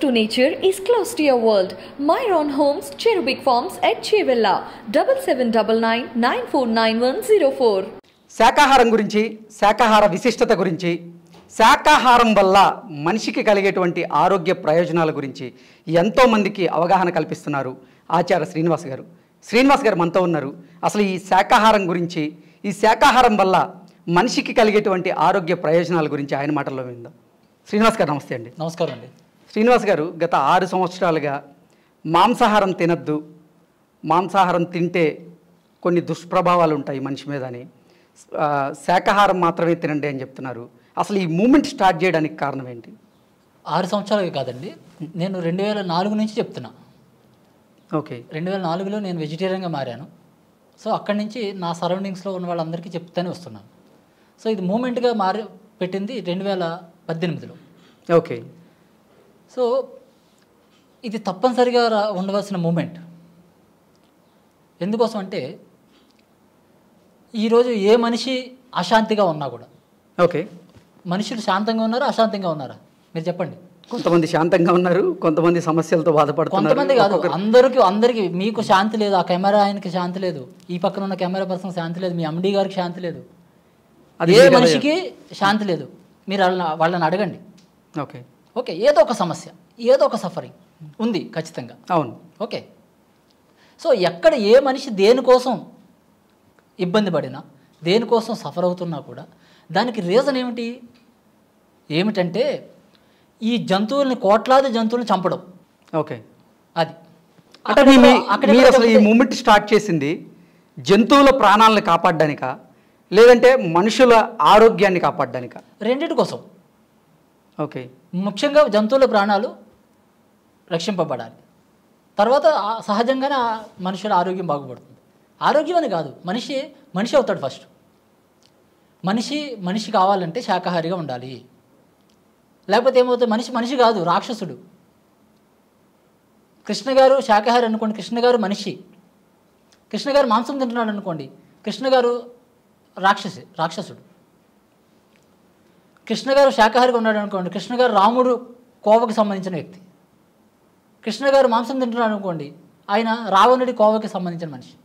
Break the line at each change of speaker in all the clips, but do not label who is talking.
to nature is close to your world. Myron Homes, Cherubic Farms at Chevilla, 7799949104.
శాకాహారం గురించి, శాకాహార విశిష్టత గురించి, శాకాహారం వల్ల మనిషికి కలిగేటువంటి ఆరోగ్య ప్రయోజనాల గురించి ఎంతోమందికి అవగాహన కల్పిస్తున్నారు ఆచార్య శ్రీనివాస్ గారు. శ్రీనివాస్ గారు మనతో ఉన్నారు. అసలు ఈ శాకాహారం గురించి, ఈ శాకాహారం వల్ల మనిషికి కలిగేటువంటి ఆరోగ్య ప్రయోజనాల గురించి ఆయన మాటల్లో విందాం. శ్రీనివాస్ గారు నమస్తే అండి.
నమస్కారం అండి.
శ్రీనివాస్ గారు గత 6 సంవత్సరాలుగా మాంసాహారం తినద్దు, మాంసాహారం తింటే కొన్ని దుష్ప్రభావాలు ఉంటాయి మనిషి మీద అని, శాకాహారం మాత్రమే తినండి అని చెప్తున్నారు. అసలు ఈ మూమెంట్ స్టార్ట్ చేయడానికి కారణం ఏంటి?
6 సంవత్సరాలే కాదండి, నేను 2004 నుంచి చెప్తున్నా.
ఓకే,
2004లో నేను వెజిటేరియన్గా మారాను. సో అక్కడి నుంచి నా సరౌండింగ్స్లో ఉన్న వాళ్ళందరికీ చెప్తానే వస్తున్నాను. సో ఇది మూమెంట్గా పెట్టింది 2018లో.
ఓకే.
సో ఇది తప్పనిసరిగా ఉండవలసిన మూమెంట్. ఎందుకోసం అంటే ఈరోజు ఏ మనిషి అశాంతిగా ఉన్నా కూడా,
ఓకే,
మనుషులు శాంతంగా ఉన్నారా అశాంతంగా ఉన్నారా మీరు చెప్పండి.
కొంతమంది శాంతంగా ఉన్నారు, కొంతమంది సమస్యలతో బాధపడుతున్నారు.
కొంతమంది కాదు, అందరికీ మీకు శాంతి లేదు, ఆ కెమెరా ఆయనకి శాంతి లేదు, ఈ పక్కన ఉన్న కెమెరా పర్సన్ శాంతి లేదు, మీ ఎండి గారికి శాంతి లేదు, ఏ మనిషికి శాంతి లేదు. మీరు వాళ్ళని అడగండి.
ఓకే
ఓకే, ఏదో ఒక సమస్య, ఏదో ఒక సఫరింగ్ ఉంది ఖచ్చితంగా.
అవును.
ఓకే, సో ఎక్కడ ఏ మనిషి దేనికోసం ఇబ్బంది పడినా, దేనికోసం సఫర్ అవుతున్నా కూడా దానికి రీజన్ ఏమిటంటే ఈ జంతువుల్ని, కోట్లాది జంతువులను చంపడం.
ఓకే,
అది
అంటే మీరు అసలు ఈ మూమెంట్ స్టార్ట్ చేసింది జంతువుల ప్రాణాలను కాపాడడానికా, లేదంటే మనుషుల ఆరోగ్యాన్ని కాపాడడానికా?
రెండింటి కోసం.
ఓకే,
ముఖ్యంగా జంతువుల ప్రాణాలు రక్షింపబడాలి. తర్వాత సహజంగానే మనుషుల ఆరోగ్యం బాగుపడుతుంది. ఆరోగ్యం అని కాదు, మనిషి అవుతాడు ఫస్ట్. మనిషి కావాలంటే శాకాహారిగా ఉండాలి. లేకపోతే ఏమవుతుంది, మనిషి కాదు, రాక్షసుడు. కృష్ణ గారు శాకాహారి అనుకోండి, కృష్ణ గారు మనిషి. కృష్ణ గారు మాంసం తింటున్నాడు అనుకోండి, కృష్ణ గారు రాక్షసుడు. కృష్ణ గారు శాకాహారిగా ఉన్నాడు అనుకోండి, కృష్ణ గారు రాముడు కోవకి సంబంధించిన వ్యక్తి. కృష్ణ గారు మాంసం తింటున్నాడు అనుకోండి, ఆయన రావణుడి కోవకి సంబంధించిన మనిషి.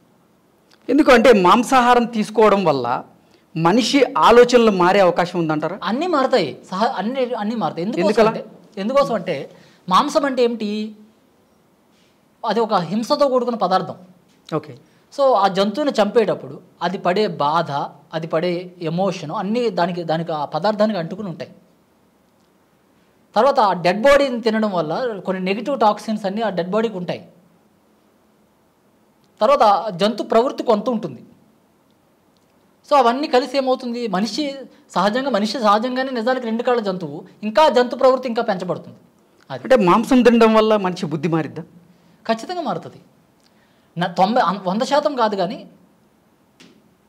ఎందుకంటే మాంసాహారం తీసుకోవడం వల్ల మనిషి ఆలోచనలు మారే అవకాశం ఉందంటారా?
అన్నీ మారుతాయి, అన్నీ మారుతాయి. ఎందుకోసం అంటే మాంసం అంటే ఏమిటి, అది ఒక హింసతో కూడుకున్న పదార్థం.
ఓకే,
సో ఆ జంతువుని చంపేటప్పుడు అది పడే బాధ, అది పడే ఎమోషన్ అన్నీ దానికి ఆ పదార్థానికి అంటుకుని ఉంటాయి. తర్వాత ఆ డెడ్ బాడీని తినడం వల్ల కొన్ని నెగిటివ్ టాక్సిన్స్ అన్నీ ఆ డెడ్ బాడీకి ఉంటాయి. తర్వాత జంతు ప్రవృత్తి కొంత ఉంటుంది. సో అవన్నీ కలిసి ఏమవుతుంది, మనిషి సహజంగానే నిజానికి 2 కాళ్ళ జంతువు, ఇంకా జంతు ప్రవృత్తి ఇంకా పెంచబడుతుంది.
అంటే మాంసం తినడం వల్ల మనిషి బుద్ధి మారిద్దా?
ఖచ్చితంగా మారుతుంది. 100% కాదు కానీ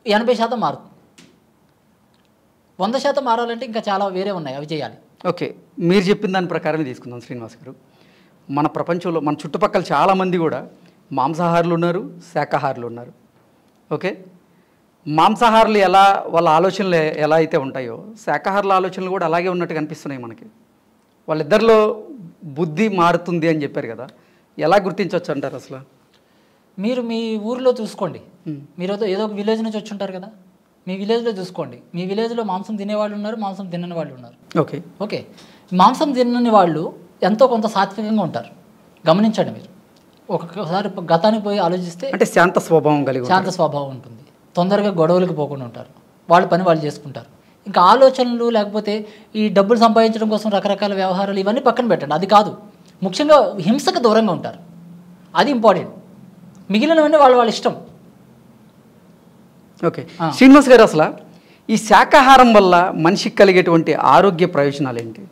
80% మారుతుంది. 100% మారాలంటే ఇంకా చాలా వేరే ఉన్నాయి, అవి చేయాలి.
ఓకే, మీరు చెప్పిన దాని ప్రకారమే తీసుకుందాం శ్రీనివాస్ గారు. మన ప్రపంచంలో, మన చుట్టుపక్కల చాలామంది కూడా మాంసాహారులు ఉన్నారు, శాకాహారులు ఉన్నారు. ఓకే, మాంసాహారులు వాళ్ళ ఆలోచనలు ఎలా అయితే ఉంటాయో, శాకాహారుల ఆలోచనలు కూడా అలాగే ఉన్నట్టు కనిపిస్తున్నాయి మనకి. వాళ్ళిద్దరిలో బుద్ధి మారుతుంది అని చెప్పారు కదా, ఎలా గుర్తించవచ్చు అంటారు అసలు?
మీరు మీ ఊరిలో చూసుకోండి, మీరు ఏదో ఒక విలేజ్ నుంచి వచ్చి ఉంటారు కదా, మీ విలేజ్లో చూసుకోండి. మీ విలేజ్లో మాంసం తినేవాళ్ళు ఉన్నారు, మాంసం తినని వాళ్ళు ఉన్నారు. ఓకే, మాంసం తినని వాళ్ళు ఎంతో కొంత సాత్వికంగా ఉంటారు. గమనించండి మీరు, ఒక్కొక్కసారి గతానికి పోయి ఆలోచిస్తే
అంటే శాంత స్వభావం
ఉంటుంది. తొందరగా గొడవలకు పోకుండా ఉంటారు, వాళ్ళ పని వాళ్ళు చేసుకుంటారు. ఇంకా ఆలోచనలు లేకపోతే ఈ డబ్బులు సంపాదించడం కోసం రకరకాల వ్యవహారాలు ఇవన్నీ పక్కన పెట్టండి, అది కాదు. ముఖ్యంగా హింసకు దూరంగా ఉంటారు, అది ఇంపార్టెంట్. మిగిలినవన్నీ వాళ్ళ ఇష్టం.
ఓకే, శ్రీనివాస్ గారు అసలు ఈ శాకాహారం వల్ల మనిషికి కలిగేటువంటి ఆరోగ్య ప్రయోజనాలు ఏంటి?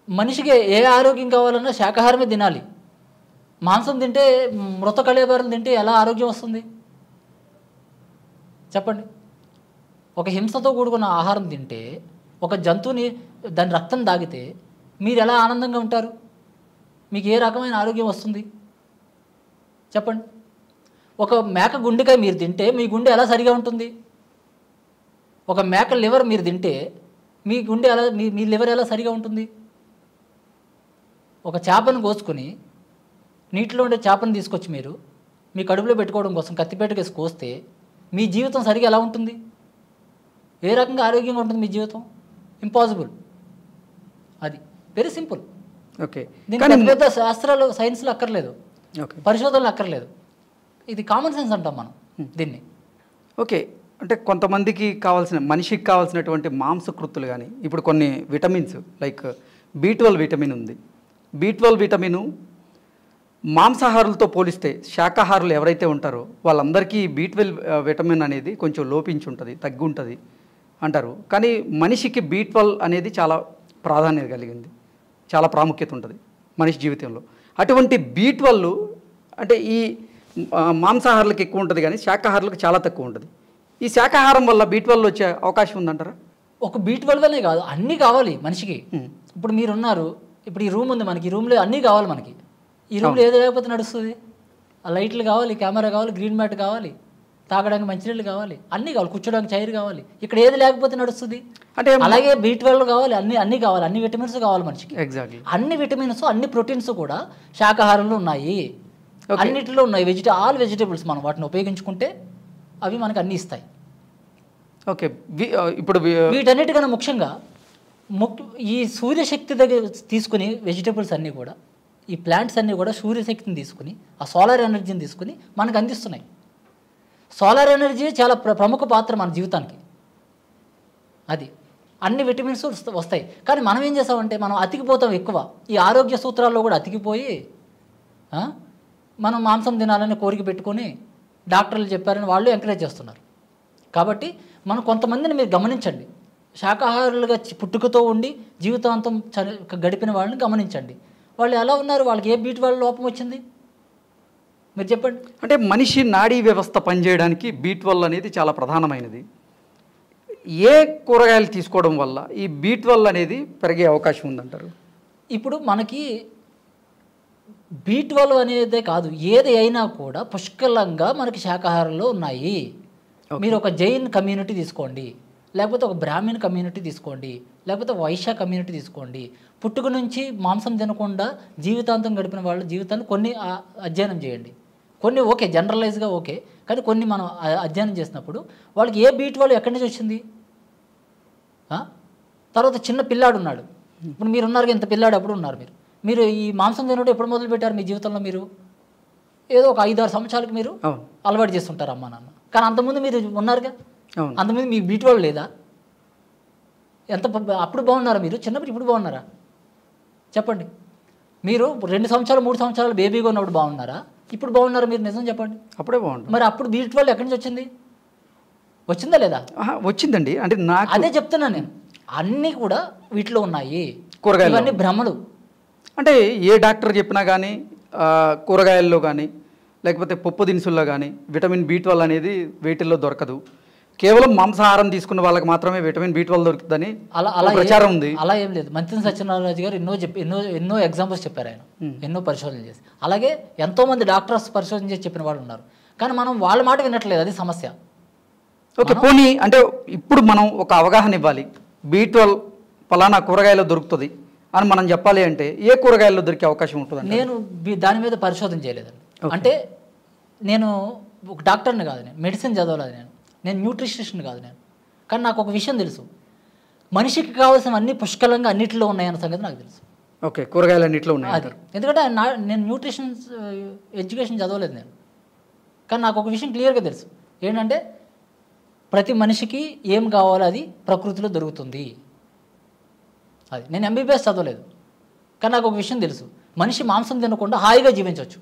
మనిషికి ఏ ఆరోగ్యం కావాలన్నా శాకాహారమే తినాలి. మాంసం తింటే, మృత కళేబరాలు తింటే ఎలా ఆరోగ్యం వస్తుంది చెప్పండి? ఒక హింసతో కూడుకున్న ఆహారం తింటే, ఒక జంతువుని దాని రక్తం తాగితే మీరు ఎలా ఆనందంగా ఉంటారు? మీకు ఏ రకమైన ఆరోగ్యం వస్తుంది చెప్పండి? ఒక మేక గుండెకాయ మీరు తింటే మీ గుండె ఎలా సరిగా ఉంటుంది? ఒక మేక లివర్ మీరు తింటే మీ గుండె ఎలా, మీ లివర్ ఎలా సరిగా ఉంటుంది? ఒక చేపను కోసుకొని నీటిలో ఉండే చేపను తీసుకొచ్చి మీరు మీ కడుపులో పెట్టుకోవడం కోసం కత్తిపేటకేసి కోస్తే మీ జీవితం సరిగా ఎలా ఉంటుంది? ఏ రకంగా ఆరోగ్యంగా ఉంటుంది మీ జీవితం? ఇంపాసిబుల్. అది వెరీ సింపుల్.
ఓకే,
దీనికి పెద్ద శాస్త్రాలు సైన్స్లో అక్కర్లేదు, పరిశోధనలు అక్కర్లేదు. ఇది కామన్ సెన్స్ అంటాం మనం దీన్ని.
ఓకే, అంటే కొంతమందికి కావాల్సిన మనిషికి కావాల్సినటువంటి మాంసకృత్తులు కానీ ఇప్పుడు కొన్ని విటమిన్స్ లైక్ B12 విటమిన్ ఉంది. B12 విటమిన్ మాంసాహారులతో పోలిస్తే శాకాహారులు ఎవరైతే ఉంటారో వాళ్ళందరికీ B12 విటమిన్ అనేది కొంచెం లోపించి ఉంటుంది, తగ్గి ఉంటుంది అంటారు. కానీ మనిషికి B12 అనేది చాలా ప్రాధాన్యత కలిగింది, చాలా ప్రాముఖ్యత ఉంటుంది మనిషి జీవితంలో. అటువంటి B12 అంటే ఈ మాంసాహారులకు ఎక్కువ ఉంటుంది కానీ శాకాహారులకు చాలా తక్కువ ఉంటుంది. ఈ శాకాహారం వల్ల B12 వచ్చే అవకాశం ఉందంటారా?
ఒక B12 అనే కాదు, అన్నీ కావాలి మనిషికి. ఇప్పుడు మీరున్నారు, ఇప్పుడు ఈ రూమ్ ఉంది మనకి, ఈ రూమ్లో అన్నీ కావాలి మనకి. ఈ రూమ్లో ఏది లేకపోతే నడుస్తుంది? ఆ లైట్లు కావాలి, కెమెరా కావాలి, గ్రీన్ మ్యాట్ కావాలి, తాగడానికి మంచినీళ్ళు కావాలి, అన్నీ కావాలి, కూర్చోడానికి చైర్ కావాలి. ఇక్కడ ఏది లేకపోతే నడుస్తుంది? అంటే అలాగే B12 కావాలి, అన్నీ కావాలి, అన్ని విటమిన్స్ కావాలి మనిషికి.
ఎగ్జాక్ట్లీ
అన్ని విటమిన్స్ అన్ని ప్రోటీన్స్ కూడా శాకాహారంలో ఉన్నాయి, అన్నిటిలో ఉన్నాయి. ఆల్ వెజిటేబుల్స్ మనం వాటిని ఉపయోగించుకుంటే అవి మనకు అన్నీ ఇస్తాయి.
ఓకే, ఇప్పుడు
వీటన్నిటికన్నా ముఖ్యంగా ఈ సూర్యశక్తి దగ్గర తీసుకుని వెజిటేబుల్స్ అన్నీ కూడా, ఈ ప్లాంట్స్ అన్నీ కూడా సూర్యశక్తిని తీసుకుని, ఆ సోలార్ ఎనర్జీని తీసుకుని మనకు అందిస్తున్నాయి. సోలార్ ఎనర్జీ చాలా ప్రముఖ పాత్ర మన జీవితానికి. అది అన్ని విటమిన్స్ వస్తాయి. కానీ మనం ఏం చేస్తామంటే మనం అతికిపోతాం ఎక్కువ. ఈ ఆరోగ్య సూత్రాల్లో కూడా అతికిపోయి మనం మాంసం తినాలని కోరిక పెట్టుకొని డాక్టర్లు చెప్పారని వాళ్ళు ఎంకరేజ్ చేస్తున్నారు. కాబట్టి మనం కొంతమందిని మీరు గమనించండి, శాకాహారులుగా పుట్టుకతో ఉండి జీవితాంతం గడిపిన వాళ్ళని గమనించండి. వాళ్ళు ఎలా ఉన్నారు? వాళ్ళకి ఏ B12 లోపం వచ్చింది మీరు చెప్పండి.
అంటే మనిషి నాడీ వ్యవస్థ పనిచేయడానికి B12 అనేది చాలా ప్రధానమైనది. ఏ కూరగాయలు తీసుకోవడం వల్ల ఈ B12 అనేది పెరిగే అవకాశం ఉందంటారు?
ఇప్పుడు మనకి B12 అనేదే కాదు, ఏది అయినా కూడా పుష్కలంగా మనకి శాకాహారంలో ఉన్నాయి. మీరు ఒక జైన్ కమ్యూనిటీ తీసుకోండి, లేకపోతే ఒక బ్రాహ్మణ్ కమ్యూనిటీ తీసుకోండి, లేకపోతే వైశ్య కమ్యూనిటీ తీసుకోండి. పుట్టుక నుంచి మాంసం తినకుండా జీవితాంతం గడిపిన వాళ్ళ జీవితాన్ని కొన్ని అధ్యయనం చేయండి. కొన్ని ఓకే, జనరలైజ్గా ఓకే, కానీ కొన్ని మనం అధ్యయనం చేసినప్పుడు వాళ్ళకి ఏ B12 ఎక్కడి నుంచి వచ్చింది? తర్వాత చిన్న పిల్లాడు ఉన్నాడు, ఇప్పుడు మీరు ఉన్నారు, ఇంత పిల్లాడు అప్పుడు ఉన్నారు మీరు ఈ మాంసం తినడం ఎప్పుడు మొదలుపెట్టారు మీ జీవితంలో? మీరు ఏదో ఒక 5-6 సంవత్సరాలకు మీరు అలవాటు చేస్తుంటారు అమ్మా నాన్న. కానీ అంతకుముందు మీరు ఉన్నారుగా, అంతకుముందు మీకు B12 లేదా? అప్పుడు బాగున్నారా మీరు చిన్నప్పుడు? ఇప్పుడు బాగున్నారా చెప్పండి. మీరు 2 సంవత్సరాలు 3 సంవత్సరాలు బేబీగా ఉన్నప్పుడు బాగున్నారా? ఇప్పుడు బాగున్నారా మీరు? నిజం చెప్పండి.
అప్పుడే బాగుంది.
మరి అప్పుడు B12 ఎక్కడి నుంచి వచ్చింది? వచ్చిందా లేదా?
వచ్చిందండి. అంటే నాకు
అదే చెప్తున్నాను నేను, అన్నీ కూడా వీటిలో ఉన్నాయి. కూరగాయలు ఇవన్నీ భ్రమలు.
అంటే ఏ డాక్టర్ చెప్పినా కానీ కూరగాయల్లో కానీ లేకపోతే పప్పు దినుసుల్లో కానీ విటమిన్ B12 అనేది వీటిల్లో దొరకదు. కేవలం మాంసాహారం తీసుకున్న వాళ్ళకి మాత్రమే విటమిన్ B12 దొరుకుతుందని అలా ప్రచారం ఉంది.
అలా ఏం లేదు. మంత్రి సత్యనారాయణ గారు ఎన్నో ఎగ్జాంపుల్స్ చెప్పారు, ఆయన ఎన్నో పరిశోధనలు చేసి. అలాగే ఎంతోమంది డాక్టర్స్ పరిశోధన చేసి చెప్పిన వాళ్ళు ఉన్నారు. కానీ మనం వాళ్ళ మాట వినట్లేదు, అది సమస్య.
ఓకే, పోనీ అంటే ఇప్పుడు మనం ఒక అవగాహన ఇవ్వాలి, B12 పలానా కూరగాయలో దొరుకుతుంది అని మనం చెప్పాలి అంటే ఏ కూరగాయల్లో దొరికే అవకాశం ఉంటుంది?
నేను దాని మీద పరిశోధన చేయలేదండి. అంటే నేను ఒక డాక్టర్ని కాదు, నేను మెడిసిన్ చదవలేదు, నేను న్యూట్రిషనిస్ట్ని కాదు నేను. కానీ నాకు ఒక విషయం తెలుసు, మనిషికి కావాల్సిన అన్ని పుష్కలంగా అన్నింటిలో ఉన్నాయన్న సంగతి నాకు తెలుసు.
ఓకే, కూరగాయలు అన్నింటిలో ఉన్నాయి.
అది ఎందుకంటే నేను న్యూట్రిషన్ ఎడ్యుకేషన్ చదవలేదు నేను. కానీ నాకు ఒక విషయం క్లియర్గా తెలుసు, ఏంటంటే ప్రతి మనిషికి ఏం కావాలో అది ప్రకృతిలో దొరుకుతుంది. అది నేను MBBS చదవలేదు, కానీ నాకు ఒక విషయం తెలుసు, మనిషి మాంసం తినకుండా హాయిగా జీవించవచ్చు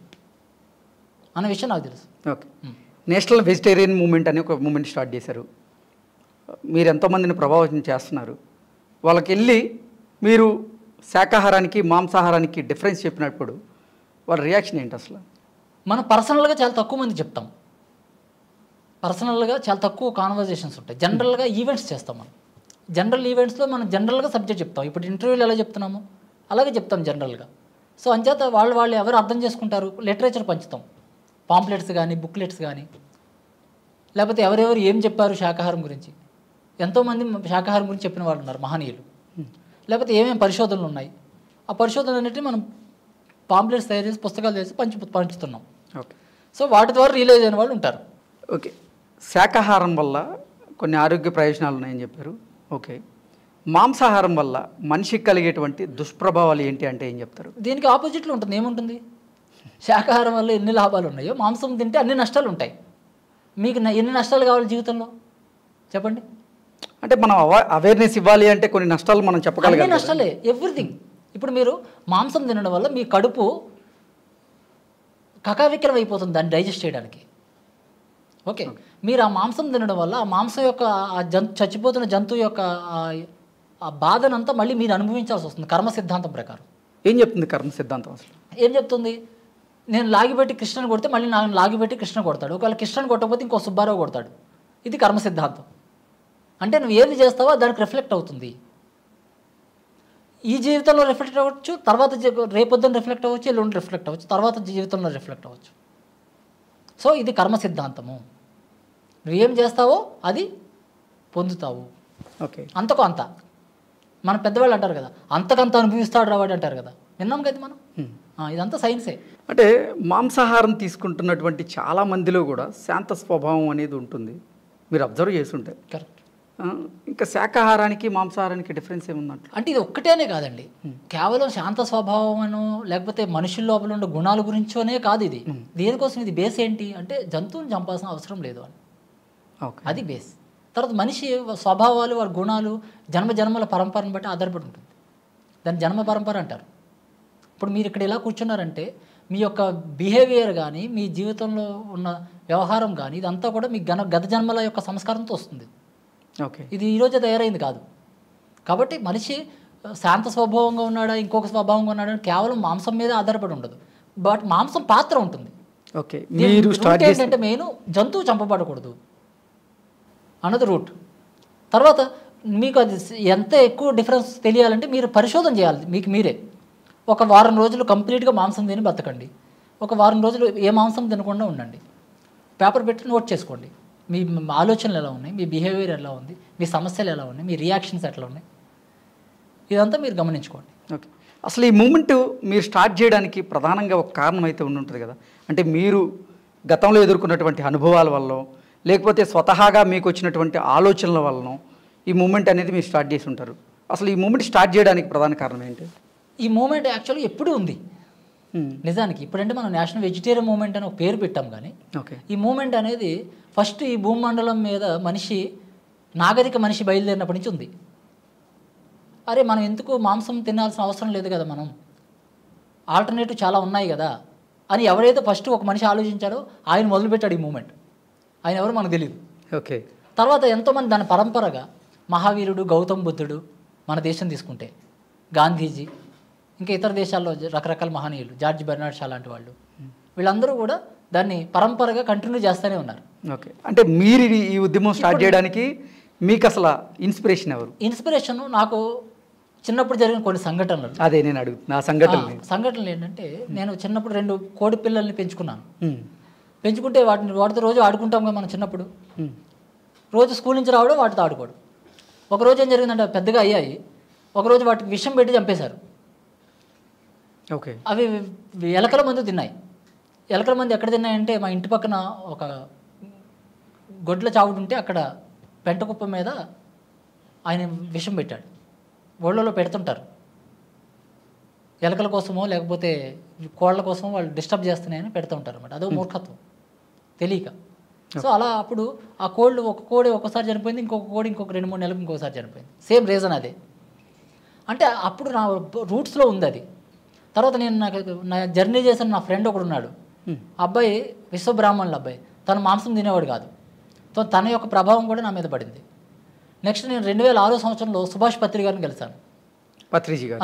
అన్న విషయం నాకు తెలుసు.
ఓకే, నేషనల్ వెజిటేరియన్ మూమెంట్ అని ఒక మూమెంట్ స్టార్ట్ చేశారు. మీరు ఎంతోమందిని ప్రభావితం చేస్తున్నారు. వాళ్ళకి వెళ్ళి మీరు శాకాహారానికి మాంసాహారానికి డిఫరెన్స్ చెప్పినప్పుడు వాళ్ళ రియాక్షన్ ఏంటి అసలు?
మనం పర్సనల్గా చాలా తక్కువ మంది చెప్తాం, పర్సనల్గా చాలా తక్కువ కాన్వర్జేషన్స్ ఉంటాయి. జనరల్గా ఈవెంట్స్ చేస్తాం మనం. జనరల్ ఈవెంట్స్లో మనం జనరల్గా సబ్జెక్ట్ చెప్తాం. ఇప్పుడు ఇంటర్వ్యూలు ఎలా చెప్తున్నాము అలాగే చెప్తాం జనరల్గా. సో అంచేత వాళ్ళు ఎవరు అర్థం చేసుకుంటారు, లిటరేచర్ పంచుతాం, పాంప్లెట్స్ కానీ బుక్లెట్స్ కానీ, లేకపోతే ఎవరెవరు ఏం చెప్పారు శాకాహారం గురించి. ఎంతోమంది శాకాహారం గురించి చెప్పిన వాళ్ళు ఉన్నారు మహనీయులు. లేకపోతే ఏమేమి పరిశోధనలు ఉన్నాయి, ఆ పరిశోధనలన్నిటిని మనం పాంప్లెట్స్ తయారు చేసి పుస్తకాలు చేసి పంచుతున్నాం.
ఓకే.
సో వాటి ద్వారా రియలైజ్ అయిన వాళ్ళు ఉంటారు.
ఓకే. శాకాహారం వల్ల కొన్ని ఆరోగ్య ప్రయోజనాలు ఉన్నాయని చెప్పారు. ఓకే. మాంసాహారం వల్ల మనిషికి కలిగేటువంటి దుష్ప్రభావాలు ఏంటి అంటే ఏం చెప్తారు?
దీనికి ఆపోజిట్లో ఉంటుంది. ఏముంటుంది? శాకాహారం వల్ల ఎన్ని లాభాలు ఉన్నాయో మాంసం తింటే అన్ని నష్టాలు ఉంటాయి. మీకు ఎన్ని నష్టాలు కావాలి జీవితంలో చెప్పండి?
అంటే మనం అవేర్నెస్ ఇవ్వాలి అంటే కొన్ని నష్టాలు మనం చెప్పగలగాలి.
అన్ని నష్టాలే, ఎవ్రీథింగ్. ఇప్పుడు మీరు మాంసం తినడం వల్ల మీ కడుపు కకావికలం అయిపోతుంది దాన్ని డైజెస్ట్ చేయడానికి. ఓకే. మీరు ఆ మాంసం తినడం వల్ల ఆ మాంసం యొక్క ఆ చచ్చిపోతున్న జంతువు యొక్క ఆ బాధనంతా మళ్ళీ మీరు అనుభవించాల్సి వస్తుంది కర్మ సిద్ధాంతం ప్రకారం.
ఏం చెప్తుంది కర్మ సిద్ధాంతం అసలు?
ఏం చెప్తుంది? నేను లాగిపెట్టి కృష్ణని కొడితే మళ్ళీ నాకు లాగిపెట్టి కృష్ణ కొడతాడు. ఒకవేళ కృష్ణని కొట్టకపోతే ఇంకో సుబ్బారావు కొడతాడు. ఇది కర్మ సిద్ధాంతం. అంటే నువ్వు ఏది చేస్తావో దానికి రిఫ్లెక్ట్ అవుతుంది. ఈ జీవితంలో రిఫ్లెక్ట్ అవ్వచ్చు, తర్వాత రేపొద్దున రిఫ్లెక్ట్ అవ్వచ్చు, ఎల్లుండి రిఫ్లెక్ట్ అవ్వచ్చు, తర్వాత జీవితంలో రిఫ్లెక్ట్ అవ్వచ్చు. సో ఇది కర్మ సిద్ధాంతము. నువ్వేం చేస్తావో అది పొందుతావు.
ఓకే.
అంతకు అంత. మన పెద్దవాళ్ళు అంటారు కదా, అంతకంత అనుభవిస్తాడు రావాడు అంటారు కదా, విన్నాం కదా మనం. ఇదంతా సైన్సే.
అంటే మాంసాహారం తీసుకుంటున్నటువంటి చాలా మందిలో కూడా శాంత స్వభావం అనేది ఉంటుంది, మీరు అబ్జర్వ్ చేస్తుంటే.
కరెక్ట్.
ఇంకా శాకాహారానికి మాంసాహారానికి డిఫరెన్స్ ఏముందంట?
అంటే ఇది ఒక్కటేనే కాదండి, కేవలం శాంత స్వభావం అనో లేకపోతే మనుషుల లోపల ఉండే గుణాల గురించోనే కాదు. ఇది దేనికోసం? ఇది బేస్ ఏంటి అంటే జంతువుని చంపాల్సిన అవసరం లేదు అని. అది బేస్. తర్వాత మనిషి స్వభావాలు, వారి గుణాలు జన్మల పరంపరను బట్టి ఆధారపడి ఉంటుంది. దాన్ని జన్మ పరంపర అంటారు. ఇప్పుడు మీరు ఇక్కడ ఇలా కూర్చున్నారంటే మీ యొక్క బిహేవియర్ కానీ మీ జీవితంలో ఉన్న వ్యవహారం కానీ ఇదంతా కూడా మీ గత జన్మల యొక్క సంస్కారంతో వస్తుంది.
ఓకే.
ఇది ఈరోజే తయారైంది కాదు. కాబట్టి మనిషి శాంత స్వభావంగా ఉన్నాడా ఇంకొక స్వభావంగా ఉన్నాడా కేవలం మాంసం మీద ఆధారపడి ఉండదు. బట్ మాంసం పాత్ర ఉంటుంది.
ఓకే.
ఏంటంటే మెయిన్ జంతువు చంపబడకూడదు అన్నది రూట్. తర్వాత మీకు అది ఎంత ఎక్కువ డిఫరెన్స్ తెలియాలంటే మీరు పరిశోధన చేయాలి. మీకు మీరే ఒక వారం రోజులు కంప్లీట్గా మాంసం తిని బతకండి, ఒక వారం రోజులు ఏ మాంసం తినకుండా ఉండండి. పేపర్ పెట్టి నోట్ చేసుకోండి. మీ ఆలోచనలు ఎలా ఉన్నాయి, మీ బిహేవియర్ ఎలా ఉంది, మీ సమస్యలు ఎలా ఉన్నాయి, మీ రియాక్షన్స్ ఎట్లా ఉన్నాయి, ఇదంతా మీరు గమనించుకోండి.
ఓకే. అసలు ఈ మూమెంట్ మీరు స్టార్ట్ చేయడానికి ప్రధానంగా ఒక కారణం అయితే ఉంటుంది కదా. అంటే మీరు గతంలో ఎదుర్కొన్నటువంటి అనుభవాల వల్ల లేకపోతే స్వతహాగా మీకు వచ్చినటువంటి ఆలోచనల వలన ఈ మూమెంట్ అనేది మీరు స్టార్ట్ చేసి ఉంటారు. అసలు ఈ మూమెంట్ స్టార్ట్ చేయడానికి ప్రధాన కారణం ఏంటి?
ఈ మూమెంట్ యాక్చువల్గా ఎప్పుడూ ఉంది నిజానికి. ఇప్పుడంటే మనం నేషనల్ వెజిటేరియన్ మూమెంట్ అని ఒక పేరు పెట్టాం, కానీ
ఓకే
ఈ మూమెంట్ అనేది ఫస్ట్ ఈ భూమండలం మీద నాగరిక మనిషి బయలుదేరినప్పటి నుంచి ఉంది. అరే మనం ఎందుకు మాంసం తినాల్సిన అవసరం లేదు కదా, మనం ఆల్టర్నేటివ్ చాలా ఉన్నాయి కదా అని ఎవరైతే ఫస్ట్ ఒక మనిషి ఆలోచించాడో ఆయన మొదలుపెట్టాడు ఈ మూమెంట్. ఆయన ఎవరు మనకు తెలియదు.
ఓకే.
తర్వాత ఎంతోమంది దాని పరంపరగా మహావీరుడు, గౌతమ్ బుద్ధుడు, మన దేశం తీసుకుంటే గాంధీజీ, ఇంకా ఇతర దేశాల్లో రకరకాల మహనీయులు, జార్జ్ బెర్నార్డ్ షా లాంటి వాళ్ళు, వీళ్ళందరూ కూడా దాన్ని పరంపరగా కంటిన్యూ చేస్తూనే ఉన్నారు.
ఓకే. అంటే మీరు ఈ ఉద్యమం స్టార్ట్ చేయడానికి మీకు అసలు ఇన్స్పిరేషన్ ఎవరు?
ఇన్స్పిరేషన్ నాకు చిన్నప్పుడు జరిగిన కొన్ని సంఘటనలు.
అదే నేను అడుగుతున్నా.
సంఘటనలు ఏంటంటే, నేను చిన్నప్పుడు 2 కోడి పిల్లల్ని పెంచుకున్నాను. పెంచుకుంటే వాటితో రోజు ఆడుకుంటాం కదా మనం చిన్నప్పుడు. రోజు స్కూల్ నుంచి రావడం, వాటితో ఆడుకోవడం. ఒకరోజు ఏం జరిగిందంటే పెద్దగా అయ్యాయి. ఒకరోజు వాటికి విషం పెట్టి చంపేశారు.
ఓకే.
అవి ఎలకల మందు తిన్నాయి. ఎలకల మంది ఎక్కడ తిన్నాయంటే మా ఇంటి పక్కన ఒక గొడ్ల చావుడు ఉంటే అక్కడ పెంట కుప్ప మీద ఆయన విషం పెట్టాడు. ఒళ్ళలో పెడుతుంటారు ఎలకల కోసమో లేకపోతే కోళ్ళ కోసమో, వాళ్ళు డిస్టర్బ్ చేస్తున్నాయని పెడుతూ ఉంటారు అన్నమాట. అదో మూర్ఖత్వం, తెలియక. సో అలా అప్పుడు ఆ కోళ్ళు, ఒక కోడి ఒక్కసారి చనిపోయింది, ఇంకొక కోడి ఇంకొక 2-3 నెలలకు ఇంకొకసారి చనిపోయింది. సేమ్ రీజన్ అదే. అంటే అప్పుడు నా రూట్స్లో ఉంది అది. తర్వాత నేను నా జర్నీ చేసిన నా ఫ్రెండ్ ఒకడు ఉన్నాడు. అబ్బాయి విశ్వబ్రాహ్మణుల అబ్బాయి, తను మాంసం తినేవాడు కాదు. తన యొక్క ప్రభావం కూడా నా మీద పడింది. నెక్స్ట్ నేను 2006 సంవత్సరంలో సుభాష్ పత్రి గారిని కలిశాను.
పత్రిజీ గారు.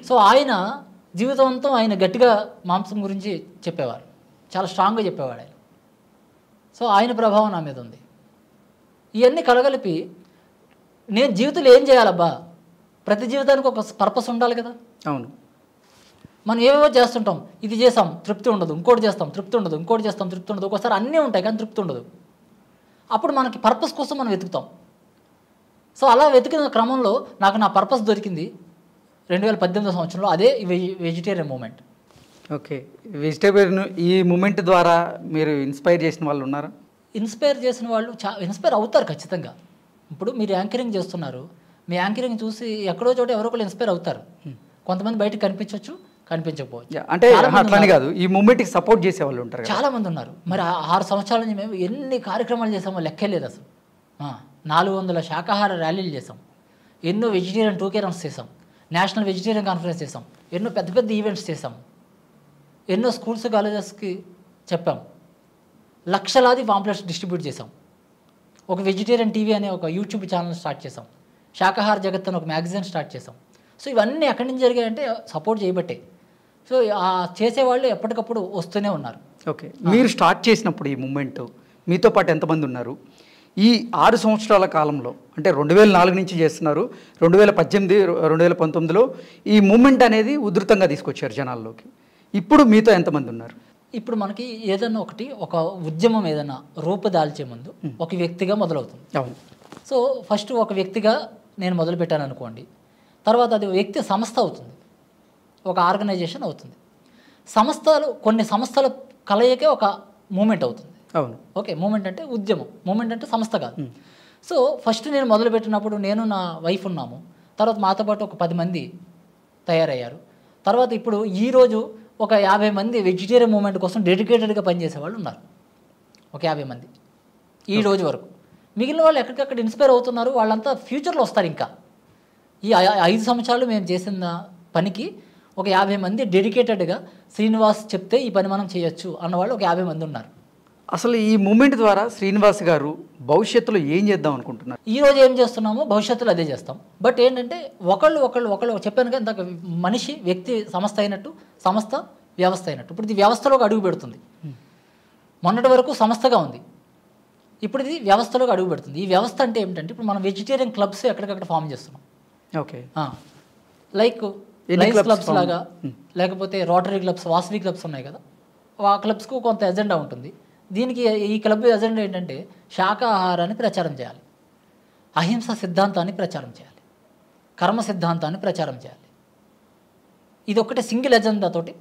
సో ఆయన జీవితాంతం ఆయన గట్టిగా మాంసం గురించి చెప్పేవారు, చాలా స్ట్రాంగ్గా చెప్పేవాడు ఆయన. సో ఆయన ప్రభావం నా మీద ఉంది. ఇవన్నీ కలగలిపి నేను జీవితంలో ఏం చేయాలబ్బా, ప్రతి జీవితానికి ఒక పర్పస్ ఉండాలి కదా.
అవును.
మనం ఏవేవో చేస్తుంటాం, ఇది చేస్తాం తృప్తి ఉండదు, ఇంకోటి చేస్తాం తృప్తి ఉండదు, ఇంకోటి చేస్తాం తృప్తి ఉండదు, ఒక్కోసారి అన్నీ ఉంటాయి కానీ తృప్తి ఉండదు. అప్పుడు మనకి పర్పస్ కోసం మనం వెతుకుతాం. సో అలా వెతికిన క్రమంలో నాకు నా పర్పస్ దొరికింది 2018 సంవత్సరంలో. అదే వెజిటేరియన్ మూమెంట్.
ఓకే. వెజిటేరియన్ ఈ మూమెంట్ ద్వారా మీరు ఇన్స్పైర్ చేసిన వాళ్ళు ఉన్నారా?
ఇన్స్పైర్ చేసిన వాళ్ళు ఇన్స్పైర్ అవుతారు ఖచ్చితంగా. ఇప్పుడు మీరు యాంకరింగ్ చేస్తున్నారు, మీ యాంకరింగ్ చూసి ఎక్కడో చోట ఎవరో ఒకరు ఇన్స్పైర్ అవుతారు. కొంతమంది బయటకు కనిపించవచ్చు, కనిపించకపోవచ్చు.
అంటే అట్లానే కాదు, ఈ మూమెంట్కి సపోర్ట్ చేసే వాళ్ళు ఉంటారు,
చాలా మంది ఉన్నారు. మరి 6 సంవత్సరాల నుంచి మేము ఎన్ని కార్యక్రమాలు చేసామో లెక్కే లేదు అసలు. 400 శాకాహార ర్యాలీలు చేసాం, ఎన్నో వెజిటేరియన్ 2K రన్స్ చేసాం, నేషనల్ వెజిటేరియన్ కాన్ఫరెన్స్ చేసాం, ఎన్నో పెద్ద పెద్ద ఈవెంట్స్ చేసాం, ఎన్నో స్కూల్స్ కాలేజెస్కి చెప్పాం, లక్షలాది పాంప్లెట్స్ డిస్ట్రిబ్యూట్ చేసాం, ఒక వెజిటేరియన్ టీవీ అనే ఒక యూట్యూబ్ ఛానల్ స్టార్ట్ చేసాం, శాకాహార జగత్ అని ఒక మ్యాగజైన్ స్టార్ట్ చేసాం. సో ఇవన్నీ ఎక్కడి నుంచి జరిగాయంటే సపోర్ట్ చేయబట్టే. సో చేసేవాళ్ళు ఎప్పటికప్పుడు వస్తూనే ఉన్నారు.
ఓకే. మీరు స్టార్ట్ చేసినప్పుడు ఈ మూమెంట్ మీతో పాటు ఎంతమంది ఉన్నారు? ఈ 6 సంవత్సరాల కాలంలో, అంటే 2004 నుంచి చేస్తున్నారు, 2018, 2019లో ఈ మూమెంట్ అనేది ఉధృతంగా తీసుకొచ్చారు జనాల్లోకి. ఇప్పుడు మీతో ఎంతమంది ఉన్నారు?
ఇప్పుడు మనకి ఏదన్నా ఒక ఉద్యమం ఏదన్నా రూపుదాల్చే ముందు ఒక వ్యక్తిగా మొదలవుతుంది.
అవును.
సో ఫస్ట్ ఒక వ్యక్తిగా నేను మొదలుపెట్టాను అనుకోండి, తర్వాత అది వ్యక్తి సంస్థ అవుతుంది, ఒక ఆర్గనైజేషన్ అవుతుంది. కొన్ని సంస్థల కలయికే ఒక మూమెంట్ అవుతుంది.
అవును.
ఓకే. మూమెంట్ అంటే ఉద్యమం, మూమెంట్ అంటే సంస్థ కాదు. సో ఫస్ట్ నేను మొదలుపెట్టినప్పుడు నేను నా వైఫ్ ఉన్నాము, తర్వాత మాతో పాటు ఒక 10 మంది తయారయ్యారు. తర్వాత ఇప్పుడు ఈరోజు ఒక 50 మంది వెజిటేరియన్ మూమెంట్ కోసం డెడికేటెడ్గా పనిచేసే వాళ్ళు ఉన్నారు, ఒక 50 మంది ఈ రోజు వరకు. మిగిలిన వాళ్ళు ఎక్కడికక్కడ ఇన్స్పైర్ అవుతున్నారు, వాళ్ళంతా ఫ్యూచర్లో వస్తారు. ఇంకా ఈ 5 సంవత్సరాలు మేము చేసిన పనికి ఒక 50 మంది డెడికేటెడ్గా శ్రీనివాస్ చెప్తే ఈ పని మనం చేయొచ్చు అన్నవాళ్ళు ఒక 50 మంది ఉన్నారు.
అసలు ఈ మూమెంట్ ద్వారా శ్రీనివాస్ గారు భవిష్యత్తులో ఏం చేద్దాం అనుకుంటున్నారు?
ఈరోజు ఏం చేస్తున్నామో భవిష్యత్తులో అదే చేస్తాం. బట్ ఏంటంటే ఒకళ్ళు చెప్పాను కదా ఇందాక, మనిషి వ్యక్తి సంస్థ అయినట్టు, సంస్థ వ్యవస్థ అయినట్టు. ఇప్పుడు ఇది వ్యవస్థలోకి అడుగు పెడుతుంది. మొన్నటి వరకు సంస్థగా ఉంది, ఇప్పుడు ఇది వ్యవస్థలోకి అడుగు పెడుతుంది. ఈ వ్యవస్థ అంటే ఏమిటంటే ఇప్పుడు మనం వెజిటేరియన్ క్లబ్స్ ఎక్కడికక్కడ ఫామ్ చేస్తున్నాం.
ఓకే.
లైక్ లైన్స్ క్లబ్స్ లాగా, లేకపోతే రోటరీ క్లబ్స్, వాసవి క్లబ్స్ ఉన్నాయి కదా, ఆ క్లబ్స్కు కొంత ఎజెండా ఉంటుంది. దీనికి ఈ క్లబ్ ఎజెండా ఏంటంటే శాకాహారాన్ని ప్రచారం చేయాలి, అహింస సిద్ధాంతాన్ని ప్రచారం చేయాలి, కర్మ సిద్ధాంతాన్ని ప్రచారం చేయాలి. ఇది ఒకటే సింగిల్ ఎజెండాతోటి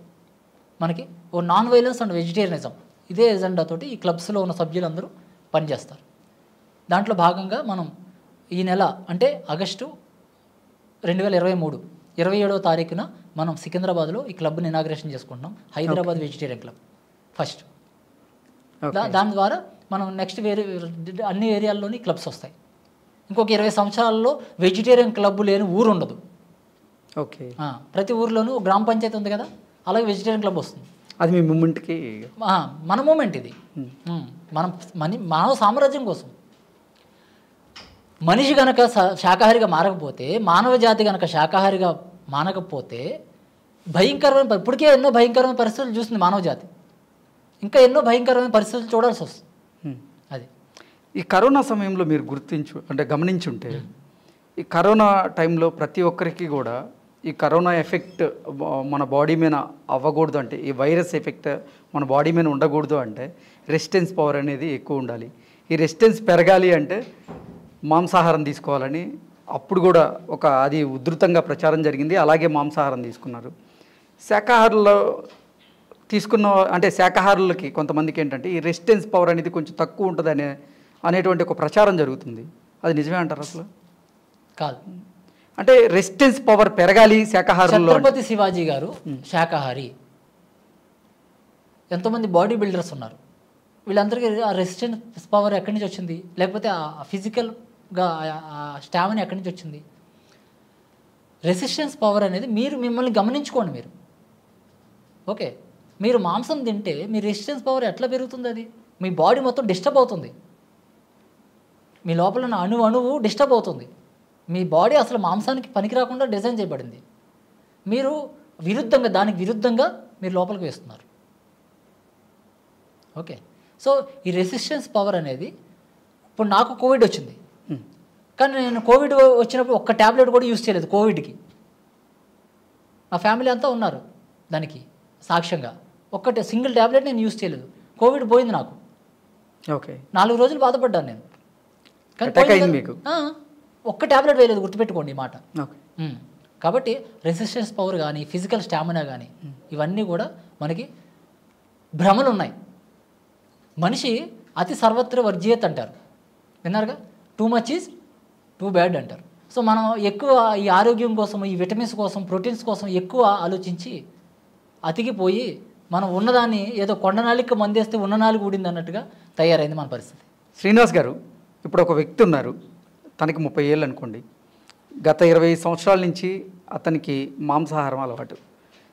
మనకి ఓ నాన్ వైలెన్స్ అండ్ వెజిటేరియనిజం, ఇదే ఎజెండాతోటి ఈ క్లబ్స్లో ఉన్న సభ్యులందరూ పనిచేస్తారు. దాంట్లో భాగంగా మనం ఈ నెల అంటే ఆగస్టు 2023 27వ తారీఖున మనం సికింద్రాబాద్లో ఈ క్లబ్ని ఇనాగ్రేషన్ చేసుకుంటున్నాం, హైదరాబాద్ వెజిటేరియన్ క్లబ్ ఫస్ట్. దాని ద్వారా మనం నెక్స్ట్ అన్ని ఏరియాల్లోని క్లబ్స్ వస్తాయి. ఇంకొక 20 సంవత్సరాల్లో వెజిటేరియన్ క్లబ్ లేని ఊరు ఉండదు.
ఓకే.
ప్రతి ఊర్లోనూ గ్రామ పంచాయతీ ఉంది కదా, అలాగే వెజిటేరియన్ క్లబ్ వస్తుంది.
అది మీ మూమెంట్కి
మన మూమెంట్ ఇది. మనం మానవ సామ్రాజ్యం కోసం. మనిషి కనుక శాకాహారిగా మారకపోతే, మానవ జాతి కనుక శాకాహారిగా మానకపోతే భయంకరమైన, ఇప్పటికే ఎన్నో భయంకరమైన పరిస్థితులు చూస్తుంది మానవ జాతి, ఇంకా ఎన్నో భయంకరమైన పరిస్థితులు చూడాల్సి వస్తుంది. అది
ఈ కరోనా సమయంలో మీరు గమనించుంటే ఈ కరోనా టైంలో ప్రతి ఒక్కరికి కూడా ఈ కరోనా ఎఫెక్ట్ మన బాడీ మీద అవ్వకూడదు అంటే, ఈ వైరస్ ఎఫెక్ట్ మన బాడీ మీద ఉండకూడదు అంటే రెసిస్టెన్స్ పవర్ అనేది ఎక్కువ ఉండాలి. ఈ రెసిస్టెన్స్ పెరగాలి అంటే మాంసాహారం తీసుకోవాలని అప్పుడు కూడా అది ఉధృతంగా ప్రచారం జరిగింది. అలాగే మాంసాహారం తీసుకున్నారు. శాకాహారుల్లో శాకాహారులకి కొంతమందికి ఏంటంటే ఈ రెసిస్టెన్స్ పవర్ అనేది కొంచెం తక్కువ ఉంటుంది అనేటువంటి ఒక ప్రచారం జరుగుతుంది. అది నిజమే అంటారు? అసలు
కాదు.
అంటే రెసిస్టెన్స్ పవర్ పెరగాలి శాకాహారంలో.
ఛత్రపతి శివాజీ గారు శాకాహారి, ఎంతోమంది బాడీ బిల్డర్స్ ఉన్నారు, వీళ్ళందరికీ ఆ రెసిస్టెన్స్ పవర్ ఎక్కడి నుంచి వచ్చింది? లేకపోతే ఆ ఫిజికల్గా స్టామినా ఎక్కడి నుంచి వచ్చింది? రెసిస్టెన్స్ పవర్ అనేది మిమ్మల్ని గమనించుకోండి మీరు. ఓకే, మీరు మాంసం తింటే మీ రెసిస్టెన్స్ పవర్ ఎట్లా పెరుగుతుంది? అది మీ బాడీ మొత్తం డిస్టర్బ్ అవుతుంది, మీ లోపల ఉన్న అణువు డిస్టర్బ్ అవుతుంది. మీ బాడీ అసలు మాంసానికి పనికి రాకుండా డిజైన్ చేయబడింది. మీరు దానికి విరుద్ధంగా మీరు లోపలికి వేస్తున్నారు. ఓకే, సో ఈ రెసిస్టెన్స్ పవర్ అనేది, ఇప్పుడు నాకు కోవిడ్ వచ్చింది, కానీ నేను కోవిడ్ వచ్చినప్పుడు ఒక్క ట్యాబ్లెట్ కూడా యూజ్ చేయలేదు కోవిడ్కి. మా ఫ్యామిలీ అంతా ఉన్నారు దానికి సాక్ష్యంగా. ఒక్కటే సింగిల్ ట్యాబ్లెట్ నేను యూజ్ చేయలేదు. కోవిడ్ పోయింది నాకు.
ఓకే,
4 రోజులు బాధపడ్డాను నేను. కానీ ఒక్క ట్యాబ్లెట్ వేయలేదు, గుర్తుపెట్టుకోండి ఈ మాట. కాబట్టి రెసిస్టెన్స్ పవర్ కానీ ఫిజికల్ స్టామినా కానీ ఇవన్నీ కూడా మనకి భ్రమలు ఉన్నాయి. మనిషి అతి సర్వత్ర వర్జియత్ అంటారు, విన్నారుగా. Too much is too bad అంటారు. సో మనం ఎక్కువ ఈ ఆరోగ్యం కోసం, ఈ విటమిన్స్ కోసం, ప్రోటీన్స్ కోసం ఎక్కువ ఆలోచించి అతికిపోయి మనం ఉన్నదాన్ని ఏదో కొండనాలికి మందేస్తే ఉన్ననాలికి ఊడింది అన్నట్టుగా తయారైంది మన పరిస్థితి.
శ్రీనివాస్ గారు, ఇప్పుడు ఒక వ్యక్తి ఉన్నారు, తనకి 30 ఏళ్ళు అనుకోండి. గత 20 సంవత్సరాల నుంచి అతనికి మాంసాహారం అలవాటు.